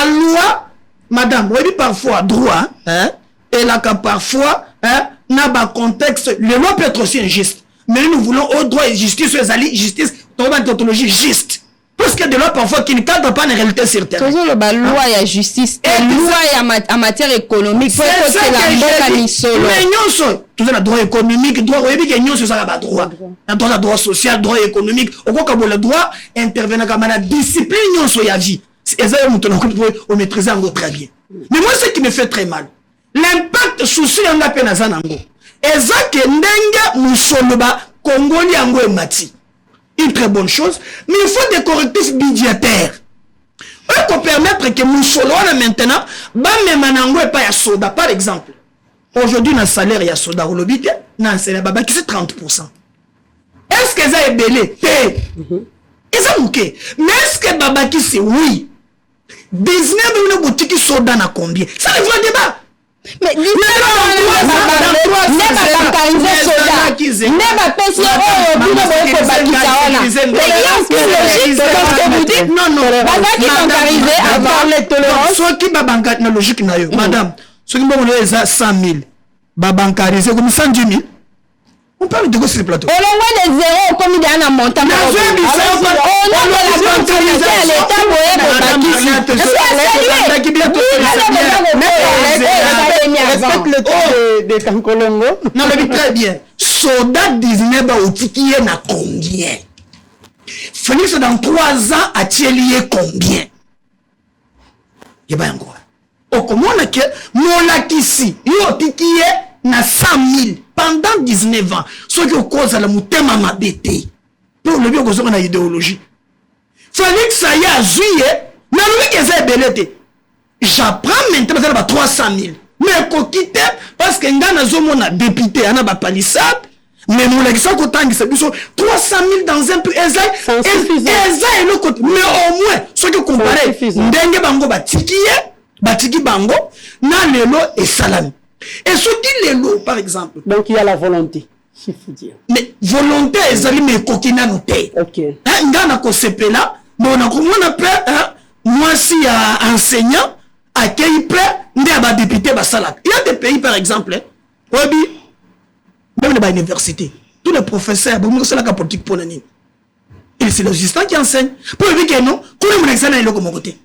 loi madame, oui, parfois droit, hein, et là, parfois, hein, n'a pas contexte, le loi peut être aussi injuste. Mais nous voulons au droit et justice, justice, dans une tautologie juste. Parce qu'il y a des lois parfois qui ne cadrent pas les réalités sur terre. Toujours le loi et justice, et loi en matière économique. C'est ça que mais non, tout le droit économique, droit, oui, que nous, c'est ça, le droit. Le droit social, droit économique. Au quoi que le droit intervient comme la discipline, nous, sur la vie. Et ça, on maîtrise encore très bien. Mais moi, ce qui me fait très mal, l'impact social en la peine à Zanango. Et ça, que Nenga, nous sommes Congolais, Ango et Mati. Une très bonne chose, mais il faut des correctifs budgétaires. On peut permettre que nous soyons maintenant, même pas à soda, par exemple. Aujourd'hui, dans le salaire, il y a soda, ou le bide, dans le salaire, c'est 30%. Est-ce que ça est belé? Et ça, ok. Mais est-ce que Babaki, c'est oui? 19 boutiques soda, à combien? Ça, c'est le vrai débat. Mais madame, ceux qui ont 100 000, babancarisé comme 110 000. On parle de quoi sur le plateau? Au long de zéro, comme il y a un montant. Non, mais très bien. Soldat 19 au tiki na combien? Félix dans 3 ans a lié combien? Il y a encore. Au comment on a que mon ici, yo tiki na 100 000 pendant 19 ans. Ce qui cause la moutema ma bête. Pour le bien qu'on a une idéologie. Félix ça y a juillet, mais lui qui est belé. J'apprends maintenant ça va 300 000. Mais qu'on quitte parce que ngana zomo na député ana ba palissade. Mais mon lexique autant que c'est 300 000 dans un peu exact. Et le côté. Mais au moins ce que comparer ndenge bango batiki bango na lelo et salami. Et ce qui lelo par exemple. Donc il y a la volonté. Il faut dire. Mais volonté ezali me kokina noté. OK. Ngana ko sepela, mais on a comment on appelle moi si enseignant accueil prêt ndé ba député ba salak. Il y a des pays par exemple, obi même dans l'université, tous les professeurs, c'est la politique pour l'année. Et c'est l'assistant qui enseigne. Pour dire que non, quand on enseigne le comme côté.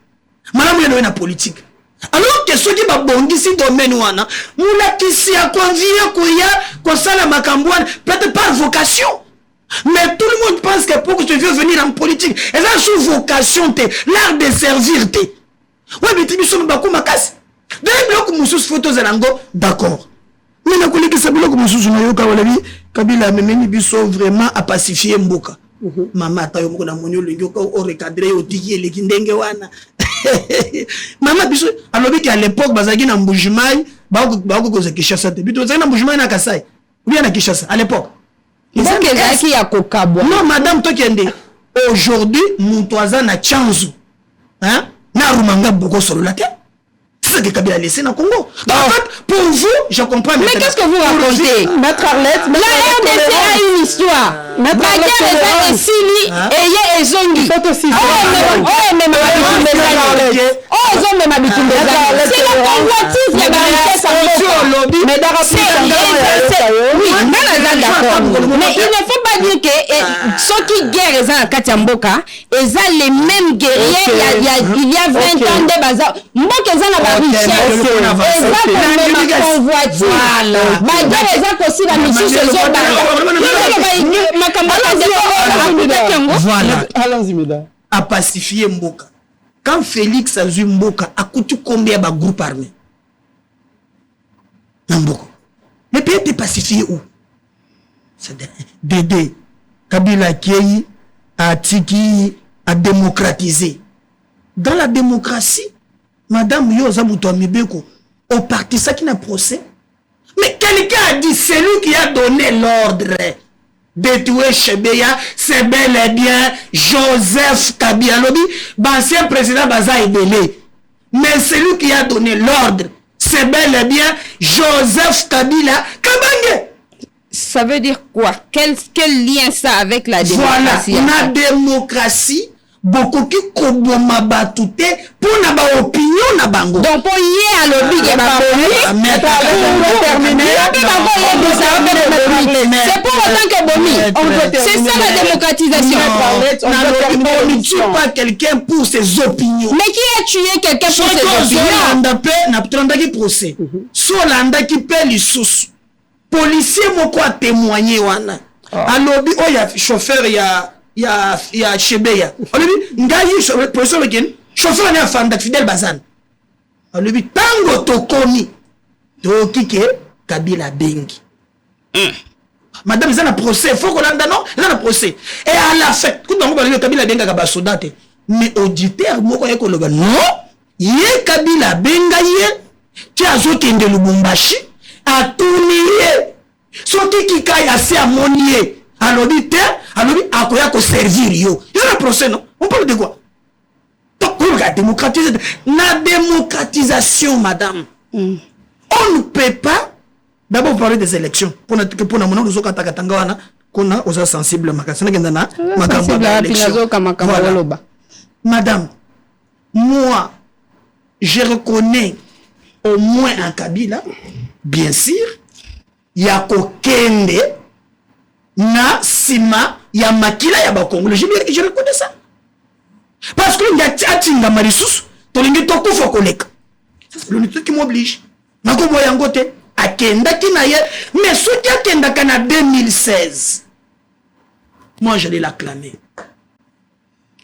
Madame le est la politique. Alors que ceux qui va bondi si domaine wana, moula qui s'y a convié qu'on ça la macambouane, peut-être par vocation. Mais tout le monde pense que pour que tu veux venir en politique, et là sous vocation l'art de servir t'es. Ouais mais tu me sommes beaucoup ma casse. D'ailleurs que monsieur photos zelango, d'accord. Mais na koliki sabilo ko mususu na yoka wala bi Kabila memeni biso vraiment à pacifier mboka. Mama ta yo moko na monyo lengo ko o recadrer o tiki le kindenge wana. Mama biso alobi ki à l'époque bazaki na Mbujimai ba ko ko Kinshasa te bito na Mbujimai na Kasai. Ou bien na Kinshasa à l'époque. Donc ezaki ya kokabwa. Non madame to kende. Aujourd'hui Mutoaza na Chanzu. Hein? Na Rumanga boko solo la tête. C'est ça que Kabila a laissé dans le Congo. Donc, en fait, pour vous, je comprends. Mais qu'est-ce que vous racontez? Maître Arlette, la RDC a une histoire. Maître Arlette, Sili et Zongi. Oh, même habitude. C'est la convoitise, la barrière, ça mais il ne faut pas dire que ceux qui guerrent dans Katiamboka, ils ont les mêmes guerriers il y a 20 ans de bazar. Moi, qu'ils ont la richesse, ils ont convoitise. Ils ont aussi la mission voilà. Allons-y, mesdames. À pacifier Mboka. Quand Félix a vu Mboka, a coûté combien de groupes armés? Mboka. Les pays étaient pacifiés où? C'est Dédé. Kabila Kei a Tiki a démocratisé. Dans la démocratie, Madame Yoza Moutoamibeko, au parti ça qui n'a procès. Mais quelqu'un a dit, c'est lui qui a donné l'ordre de tuer Chebeya, c'est bel et bien Joseph Kabila, l'ancien président Baza Ebele. Mais c'est lui qui a donné l'ordre, c'est bel et bien Joseph Kabila Kabange. Ça veut dire quoi? Quel lien ça avec la démocratie? Voilà, la démocratie, bokoki koboma bato te mpona baopinion na bango. Donc pour ye alobi ke babomi c'est pour autant que bomi. C'est ça la démocratisation. On ne tue pas quelqu'un pour ses opinions. Mais qui a tué quelqu'un pour ses opinions? Solanda procès. Solanda qui paie les sous. Policier moko a témoigné wana. Alobi o ya chauffeur ya Chebeya. Alobi ngai policier weken chauffeur na fanda Fidel Bazan. Alobi tango tokomi tokike Kabila bengi. Madame ça na procès faut qu'on landa non là na procès et à la fin tout bango ba Kabila benga ka basoda te mais auditeur moko yeko loba non ye Kabila benga ye ti azokende Lubumbashi atuniye soki kika ya se amoniye alobi te alobi akoya ko servir yo na procès non on parle de quoi donc la démocratisation la démocratisation madame on ne peut pas d'abord parler des élections pour na mona nous okata katanga wana kona oza sensible makasi na kenda na makambo ya élection voilà. Madame moi je reconnais au moins un Kabila bien sûr ya kokende na sima ya makila ya bakongole je reconnais ça parce que il y a tchinga marisus tolingi tokufa koleka c'est l'unité qui m'oblige nako boya ngote akenda kinaye mais soki akenda kana 2016 moi je l'ai l'acclamé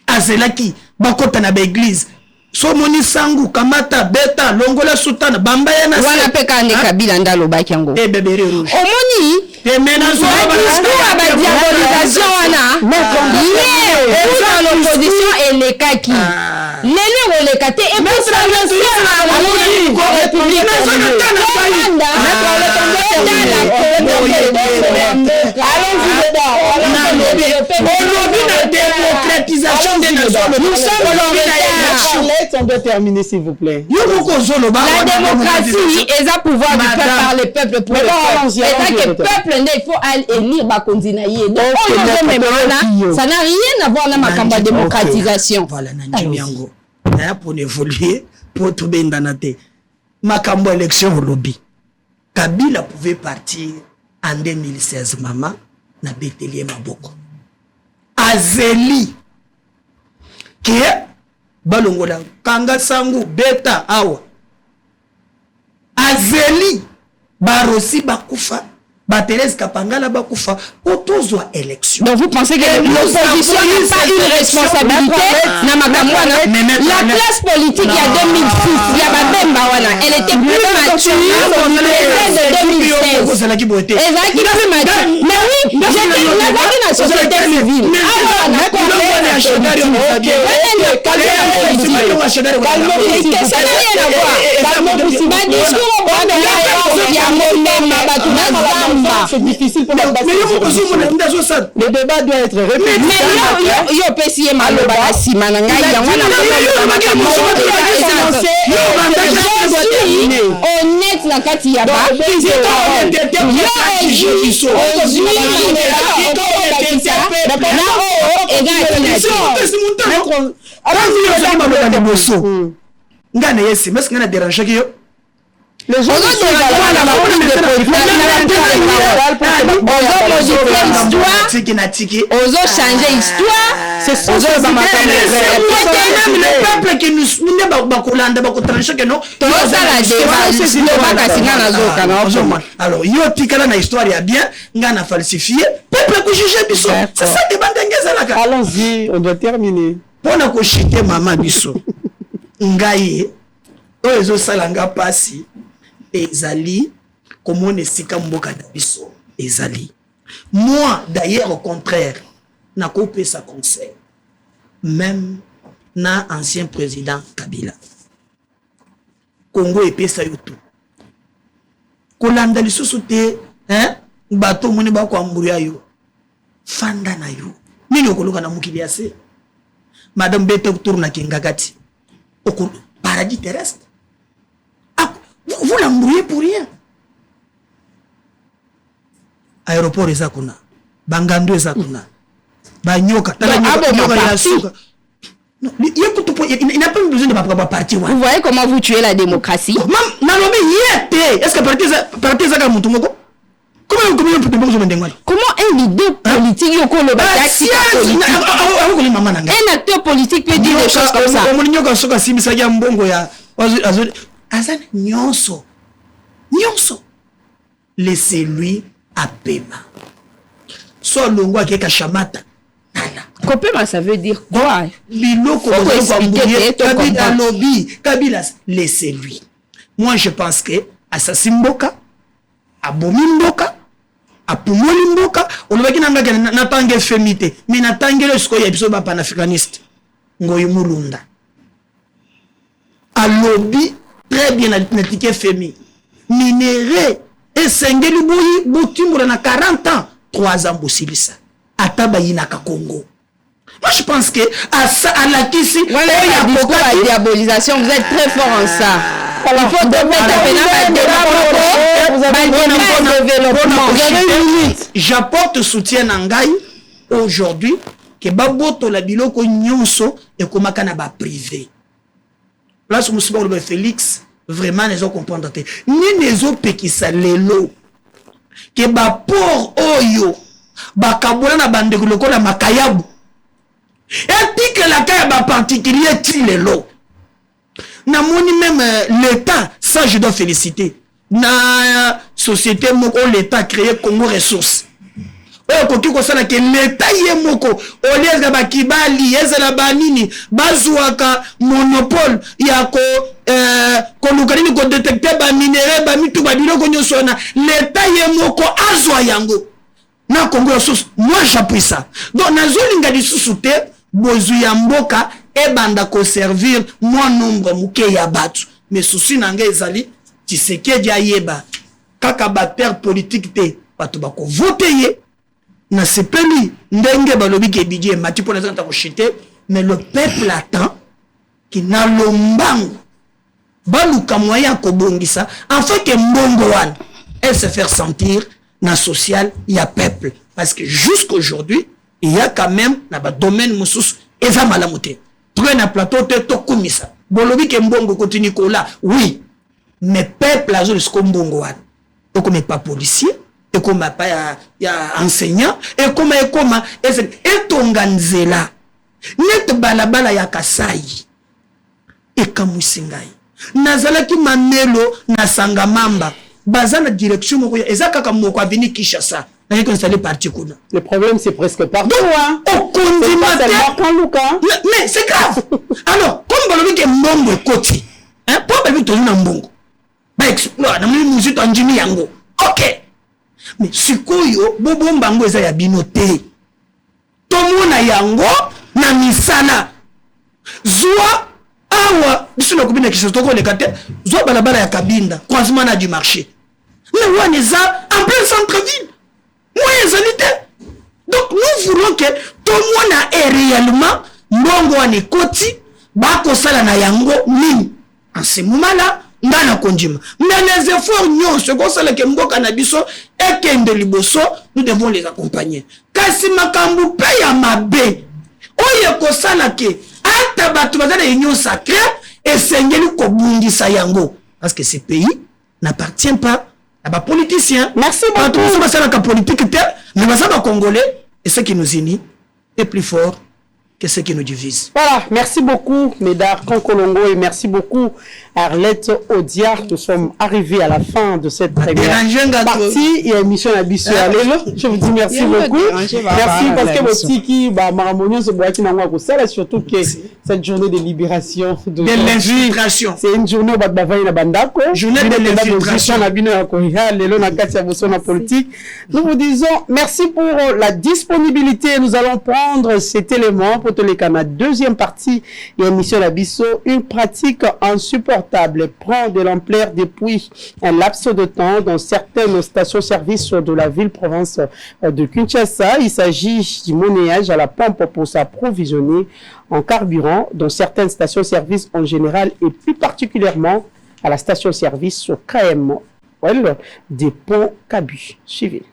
azelaki bakota na l'église somoni sangu kamata beta longola sultana bamba yana wana peka ne Kabila ndalo baki yango e bébé rouge omoni te menazo ba diabolisation wana dans l'opposition et les kaki lele le kate et pour ça on doit terminer s'il vous plaît. La démocratie est à pouvoir du peuple par le peuple pour le peuple. C'est que le peuple il faut élire Bakondinaye. Donc ça n'a rien à voir avec la démocratisation. Voilà, Nanjimiango. Pour évoluer, pour tout bien dans la tête. Makambo élection au lobby. Kabila pouvait partir en 2016, maman, na Bétélier Maboko. Azeli, qui est Balongola, Kanga Sangu, Beta, Awa. Azeli, Barosi Bakufa, Bateres Kapangala Bakufa, autozwa élection. Donc vous pensez que l'opposition n'a pas une responsabilité? La classe politique il y a 2006, il y a Babemba Wana, elle était plus mature de 2016. Elle était plus mature. Mais oui, j'étais dans la société civile. C'est difficile pour le débat doit être répété. Mais yo pesier maloba sima na ngai yango honnête na kati ya ba ngana yesi mais ngana déranger que yo les gens ozo changer histoire c'est ça le peuple qui nous bakolanda bakotrancher que non alors yo tikala na histoire ya bien ngana falsifier peuple ko juger biso c'est ça débat ngeza la. Allons-y, on doit terminer. Pona ko chiter mama biso ngai ozo salanga pasi ezali komone sika mboka na biso ezali moi d'ailleurs au contraire na kopé sa conseil même na ancien président Kabila Congo epesa yoto kolanda lisusu te bato moni ba ko amburia yo fanda na yo nini okoluka na mukili ase madame bete tourna kingakati okolo paradis terrestre. Vous l'embrouillez pour rien. Aéroport ezakuna, Bangando ezakuna, Banyoka, Non, il n'a pas besoin de ma propre parti. Vous voyez comment vous tuez la démocratie? Est-ce que parti ça comme tout comment un leader politique un acteur politique peut dire des choses comme ça? Laissez-lui à Pema. Soit l'ongwa qui est Kachamata. Kopema, ça veut dire quoi? Kabila, laissez-lui. Moi, je pense que Assassin Mboka, Abomi Mboka, Apumoli Mboka, on va dire que Natange Femite, mais Natange le Skoya Episoba panafricaniste. Ngoy Mulunda. Alobi, très bien, Natike Femi. Minéré, et Sengeli Bouyi, Boutimboura na 40 ans, 3 ans, Bousilisa. Atabayinaka Congo. Moi, je pense que à la Kissi, il y a la diabolisation, vous êtes très fort en ça. Il faut j'apporte soutien à Ngaï aujourd'hui que Baboto la biloko nyonso et komaka na ba privé. Là, ce monsieur le Félix, vraiment, les ont comprendre. Ni les autres pekisa lelo que ba pour oyo ba kabola na bande loko na makayabu. Et puis que la kaya ba particulier ti lelo. Na moni même l'État, ça je dois féliciter. Na société moko l'État créé Congo Ressources. Koki ko sala ke l'État yé moko olieza ba kibali ezala banini bazuaka monopole ya ko lukalini ko détecter ba minéraux ba mitu ba biloko nyonso na l'État yé moko azwa yango na Congo Ressources. Moi j'appuie ça. Donc na zolinga di susute bozu ya mboka e banda ko servir moi nombre muke ya batu mais souci nanga ezali Tshisekedi ayeba kaka ba père politique te batu ba ko voter ye na sepeli ndenge balobi ke budget mati pour les gens ko chiter mais le peuple attend qui na lombango baluka moyen ko bongisa afin que mbongo wana elle se faire sentir na social ya peuple parce que jusqu'aujourd'hui il y a quand même na ba domaine mususu eza malamuté trouver na plateau te to kumisa bolobi ke mbongo continue ko là oui mais peuple azo le skombongo wana to comme pas policier et comme pas ya enseignant et comme et tonganzela net balabala ya Kasai et kamusingai nazalaki mamelo na sangamamba bazana direction moko ezaka kamoko aveni Kinshasa. Le problème, c'est presque partout. Hein. Mais c'est grave. Alors, comme vous avez mbongo et côté, hein, pour que vous ayez un mbongo, bah explore, dans le musée d'Anjimi Yango. Ok. Mais si koyo, bobo mbango eza ya binote. Tomo na yango na misala. Zwa awa, biso na kubina kisotoko le kate, zwa balabala ya Kabinda, croisement na du marché. Mais ouan eza en plein centre-ville. Donc nous voulons que tout le monde ait réellement mbongo ane koti bako sala na yango nini en ce moment là ndana konjima mais les efforts nyon ce qu'on sala ke mboka na biso et kende liboso nous devons les accompagner kasi makambu pe ya mabe oye ko sala ke ata batu bazana union sacrée et sengeli ko bundisa yango parce que ce pays n'appartient pas à ba politicien. Merci beaucoup. Tout ça c'est la politique mais les Congolais et ce qui nous unit est plus fort que ce qui nous divise. Voilà, merci beaucoup Médard Kankolongo et merci beaucoup Arlette Odia. Nous sommes arrivés à la fin de cette première partie et émission à Bissou. Je vous dis merci beaucoup. Merci parce que votre qui Maramonio se boit qui n'a pas ça surtout que cette journée de libération de l'infiltration. C'est une journée où bavai na bandako. Journée de l'infiltration na bino ya koya lelo na kati ya boso na politique. Nous vous disons merci pour la disponibilité. Nous allons prendre cet élément pour te les canaux. Deuxième partie et émission à Bissou, une pratique insupportable prend de l'ampleur depuis un laps de temps dans certaines stations-service de la ville-province de Kinshasa. Il s'agit du monnayage à la pompe pour s'approvisionner en carburant dans certaines stations-service en général et plus particulièrement à la station-service KM des Ponts Kabu. Suivez.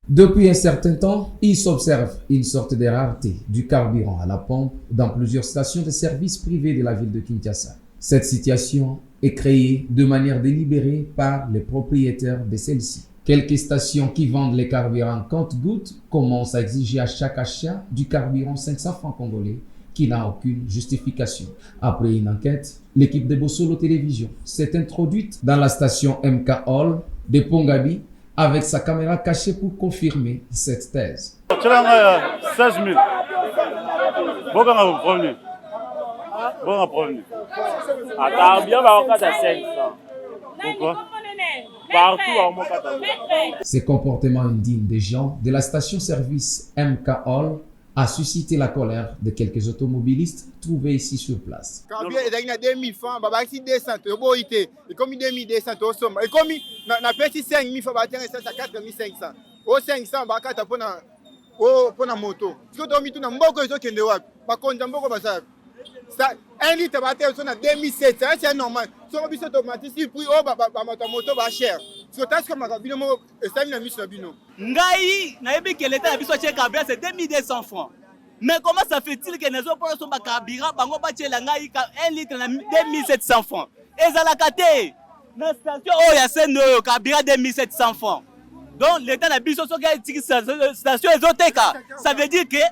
Depuis un certain temps, il s'observe une sorte de rareté du carburant à la pompe dans plusieurs stations de service privées de la ville de Kinshasa. Cette situation est créée de manière délibérée par les propriétaires de celles-ci. Quelques stations qui vendent les carburants compte-gouttes commencent à exiger à chaque achat du carburant 500 francs congolais qui n'a aucune justification. Après une enquête, l'équipe de Bossolo Télévision s'est introduite dans la station MK Hall de Pongabi avec sa caméra cachée pour confirmer cette thèse. 16 000. Pourquoi vous prenez? Pourquoi? Ces comportements indignes des gens de la station-service MK Hall a suscité la colère de quelques automobilistes trouvés ici sur place. Quand il y a 2000 francs, il y a 200, et comme 2200, et comme il y a 5000 francs, il y a 4500. Au 500, il y a une moto. Si vous avez un moto, vous avez un litre de 2700, c'est normal. Si vous avez un automatique, si vous avez un moto, c'est cher. Si vous avez un moto, c'est Ngai, naïbi que l'État a vu sortir carburant, c'est 2200 francs. Mais comment ça fait-il que les autres pour son carburant, bango bache la ngai 1 litre na 2700 francs. Et ça la kate. Na station oh ya sen no carburant 2700 francs. Donc l'État a vu sortir station ezoteka. Ça veut dire que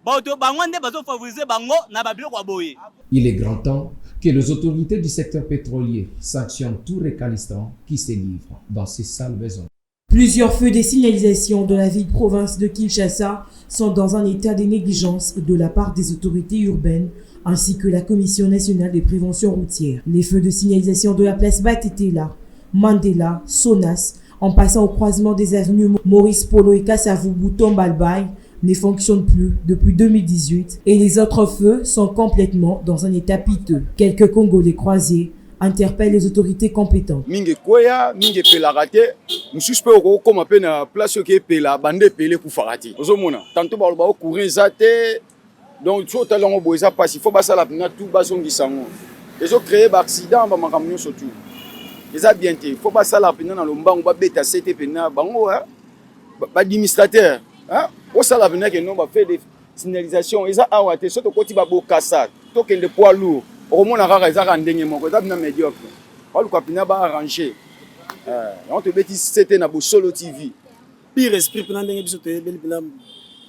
bango nde bazo favoriser bango na babilo kwa boye. Il est grand temps que les autorités du secteur pétrolier sanctionnent tout récalcitrant qui se livre dans ces sales maisons. Plusieurs feux de signalisation de la ville-province de Kinshasa sont dans un état de négligence de la part des autorités urbaines ainsi que la Commission nationale de prévention routière. Les feux de signalisation de la place Batetela, Mandela, Sonas, en passant au croisement des avenues Maurice Polo et Kassavou Tombalbaï, ne fonctionnent plus depuis 2018 et les autres feux sont complètement dans un état piteux. Quelques Congolais croisés interpelle les autorités compétentes. Mingi koya, mingi pelarate, mususu pe okoma pe na place ke pela bande pele ku farati. Ozomona, tanto ba ba courir zate, donc tout talon boza passe, il faut basa la pina tout basongi sango. Ils ont créé ba accident ba makamyo surtout. Les a bien il faut basa la pina na lombango ba beta CT pena bango ba administrateur, hein? O sala pena que non ba fait des signalisations, ils a awate surtout koti ba bokasa, to kende poids lourd. Au moins, on a arrangé mon côté, médiocre. On a arrangé. On te dit c'était na Bossolo TV. Pire esprit pendant que tu es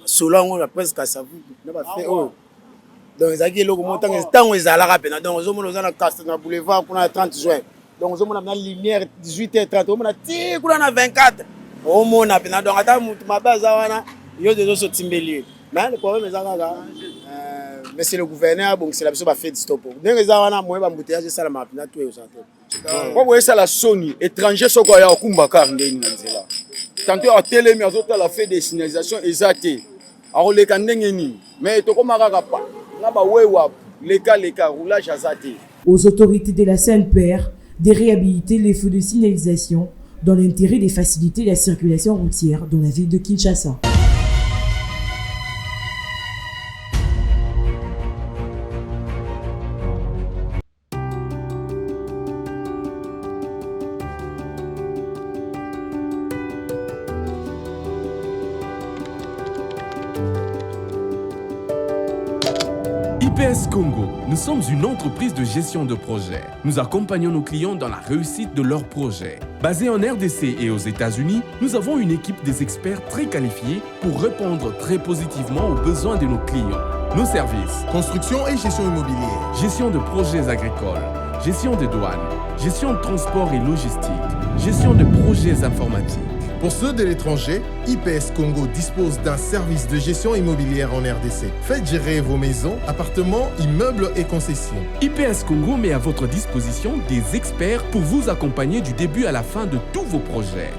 solo on la presque à ça vous. N'a pas fait oh. Donc ils ont le montant temps ils allaient rapidement. Donc ils ont na casse na boulevard pour na 30 juin. Donc ils ont na lumière 18h30. On a tiré pour na 24. Au moins na pena donc ata ma base wana yo de so timbelier. Mais le problème est mais c'est le gouverneur, bon, c'est la personne qui a fait du stop. Dès que ça va, moi, je vais ça la map, na tout est au centre. Quand vous ça la Sony, étranger, ce qu'on a au Kumbaka, tantôt à télé, mais autres la fait des signalisations exactes. Alors les candengeni, mais to comme pas. Na ba wewa, les cas roulage azaté. Aux autorités de la Sainte-Père de réhabiliter les feux de signalisation dans l'intérêt de faciliter la circulation routière dans la ville de Kinshasa. IPS Congo, nous sommes une entreprise de gestion de projet. Nous accompagnons nos clients dans la réussite de leurs projets. Basés en RDC et aux États-Unis, nous avons une équipe des experts très qualifiés pour répondre très positivement aux besoins de nos clients. Nos services: construction et gestion immobilière, gestion de projets agricoles, gestion des douanes, gestion de transport et logistique, gestion de projets informatiques. Pour ceux de l'étranger, IPS Congo dispose d'un service de gestion immobilière en RDC. Faites gérer vos maisons, appartements, immeubles et concessions. IPS Congo met à votre disposition des experts pour vous accompagner du début à la fin de tous vos projets.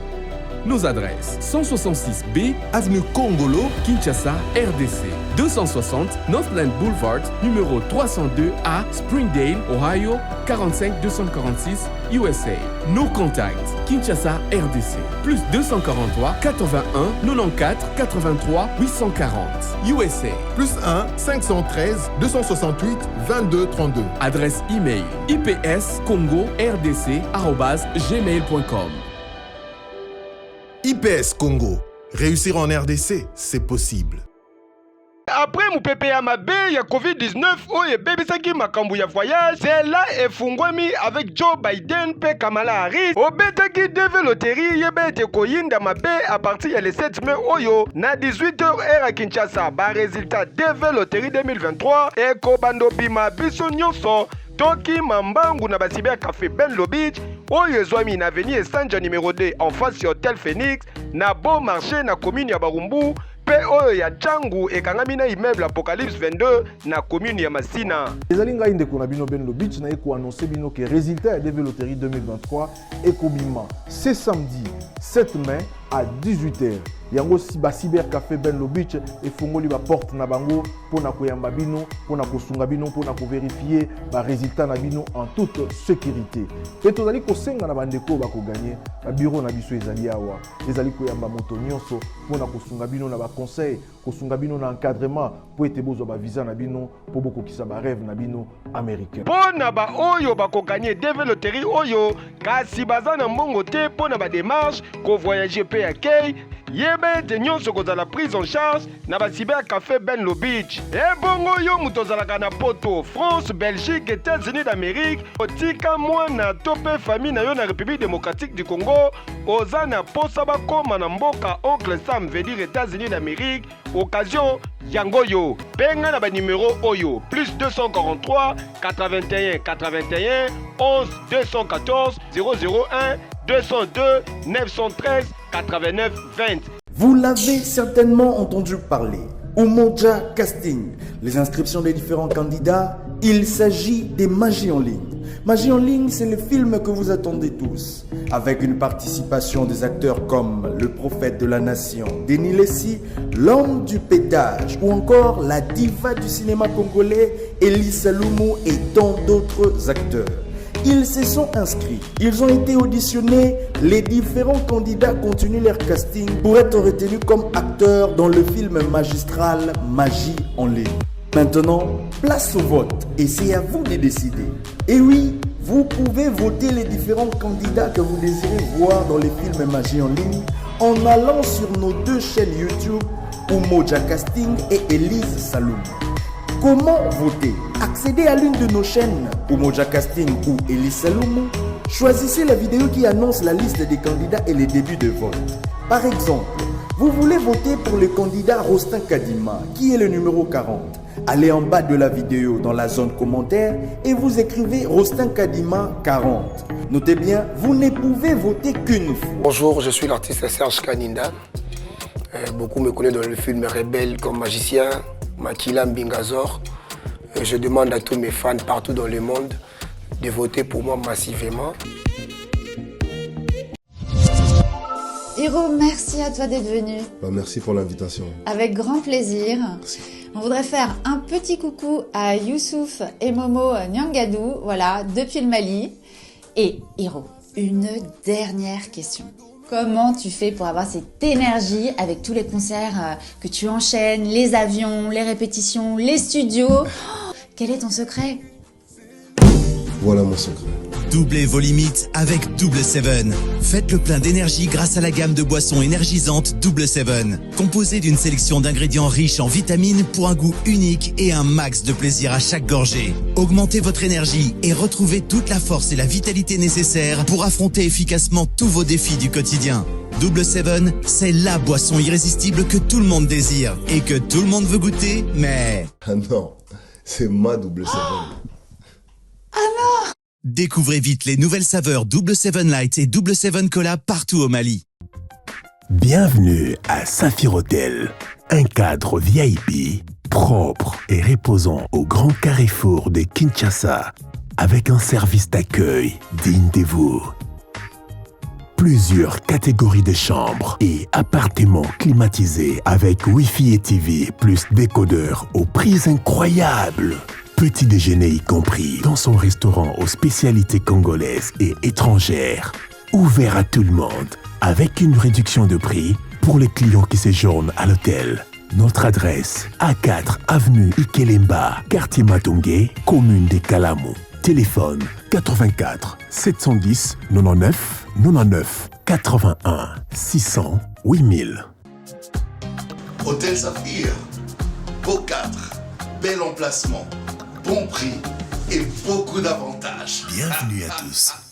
Nos adresses: 166B, avenue Congolo, Kinshasa, RDC. 260 Northland Boulevard, numéro 302A, Springdale, Ohio, 45246, USA. Nos contacts: Kinshasa, RDC. Plus 243 81 94 83 840, USA. Plus 1 513 268 22 32. Adresse email: ipscongordc@gmail.com. IPS Congo, Réussir en RDC, c'est possible. Après mopepe ya mabe ya COVID-19 oyo ebebisaki makambo ya voyage, cela efungwami avec Joe Biden pe Kamala Harris. Obetaki Deve Loterie yebe ete koyinda mabe à partir ya le 7 mai oyo na 18h à Kinshasa. Ba résultat Deve Loterie 2023 ekobando bima biso nyonso toki mambangu na basibe café Benlo Beach oyo ezwami na avenue Esanja numéro 2 en face ya Hotel Phoenix na Beau Marché na commune ya Barumbu. Pe oyo ya Changu ekangami na immeuble Apocalypse 22 na commune ya Masina. ezali ngai ndeko na bino Benlo Beach na annoncer bino que résultat ya Deve Loterie 2023 ekobima ce samedi 7 mai à 18h. Yango si ba cybercafé Benlo Beach efongoli ba porte na bango pona koyamba bino, pona kosunga bino, pona ko vérifier ba résultat na bino en toute sécurité. Pe tozali kosenga na bandeko ba ko gagner ba bureau na biso ezali awa. Ezali koyamba moto nyonso pona kosunga bino na ba conseil, kosunga bino na encadrement po ete bozo ba visa na bino po boko kisa ba rêve na bino américain. Pona ba oyo ba ko gagner Deve Loterie oyo kasi baza na mbongo te pona ba démarche ko voyager pe accueil yebe ete nyonso kozala prise en charge na basiber café Benlo Beach. Ebongo yo mutu ozalaka na poto France, Belgique, États-Unis d'Amérique otika mwana to pe famille na yo na République démocratique du Congo oza na posa bakoma na mboka Oncle Sam veut dire États-Unis d'Amérique occasion yango yo penga na ba numéro oyo plus 243 81 81 11 214 001 202 913 89 20. Vous l'avez certainement entendu parler. Umoja Casting, les inscriptions des différents candidats, il s'agit des Magie en ligne. Magie en ligne, c'est le film que vous attendez tous, avec une participation des acteurs comme le prophète de la nation, Denis Lessi, l'homme du pétage, ou encore la diva du cinéma congolais, Elie Saloumou et tant d'autres acteurs. Ils se sont inscrits, ils ont été auditionnés, les différents candidats continuent leur casting pour être retenus comme acteurs dans le film magistral Magie en ligne. Maintenant, place au vote et c'est à vous de décider. Et oui, vous pouvez voter les différents candidats que vous désirez voir dans les films Magie en ligne en allant sur nos deux chaînes YouTube, Umoja Casting et Elise Saloum. Comment voter? Accédez à l'une de nos chaînes, Umoja Casting ou Elise Saloum. Choisissez la vidéo qui annonce la liste des candidats et les débuts de vote. Par exemple, vous voulez voter pour le candidat Rostin Kadima, qui est le numéro 40. Allez en bas de la vidéo dans la zone commentaire et vous écrivez Rostin Kadima 40. Notez bien, vous ne pouvez voter qu'une fois. Bonjour, je suis l'artiste Serge Kaninda. Beaucoup me connaissent dans le film Rebelle comme magicien, Makila Mbingazor. Je demande à tous mes fans partout dans le monde de voter pour moi massivement. Hiro, merci à toi d'être venu. Merci pour l'invitation. Avec grand plaisir. Merci. On voudrait faire un petit coucou à Youssouf et Momo Nyangadou, voilà, depuis le Mali. Et Hiro, une dernière question. Comment tu fais pour avoir cette énergie avec tous les concerts que tu enchaînes, les avions, les répétitions, les studios? Quel est ton secret? Voilà mon secret. Doublez vos limites avec Double 7. Faites le plein d'énergie grâce à la gamme de boissons énergisantes Double 7. Composée d'une sélection d'ingrédients riches en vitamines pour un goût unique et un max de plaisir à chaque gorgée. Augmentez votre énergie et retrouvez toute la force et la vitalité nécessaires pour affronter efficacement tous vos défis du quotidien. Double 7, c'est la boisson irrésistible que tout le monde désire et que tout le monde veut goûter, mais... Ah non, c'est ma Double 7. Ah non! Découvrez vite les nouvelles saveurs Double 7 Light et Double 7 Cola partout au Mali. Bienvenue à Saphir Hotel, un cadre VIP, propre et reposant au grand carrefour de Kinshasa, avec un service d'accueil digne de vous. Plusieurs catégories de chambres et appartements climatisés avec Wi-Fi et TV plus décodeur aux prix incroyables. Petit déjeuner y compris dans son restaurant aux spécialités congolaises et étrangères. Ouvert à tout le monde avec une réduction de prix pour les clients qui séjournent à l'hôtel. Notre adresse, A4 avenue Ikelemba, quartier Matongé, commune des Kalamou. Téléphone 84 710 99 99 81 600 8000. Hôtel Saphir, beau cadre, bel emplacement, bon prix et beaucoup d'avantages. Bienvenue à tous.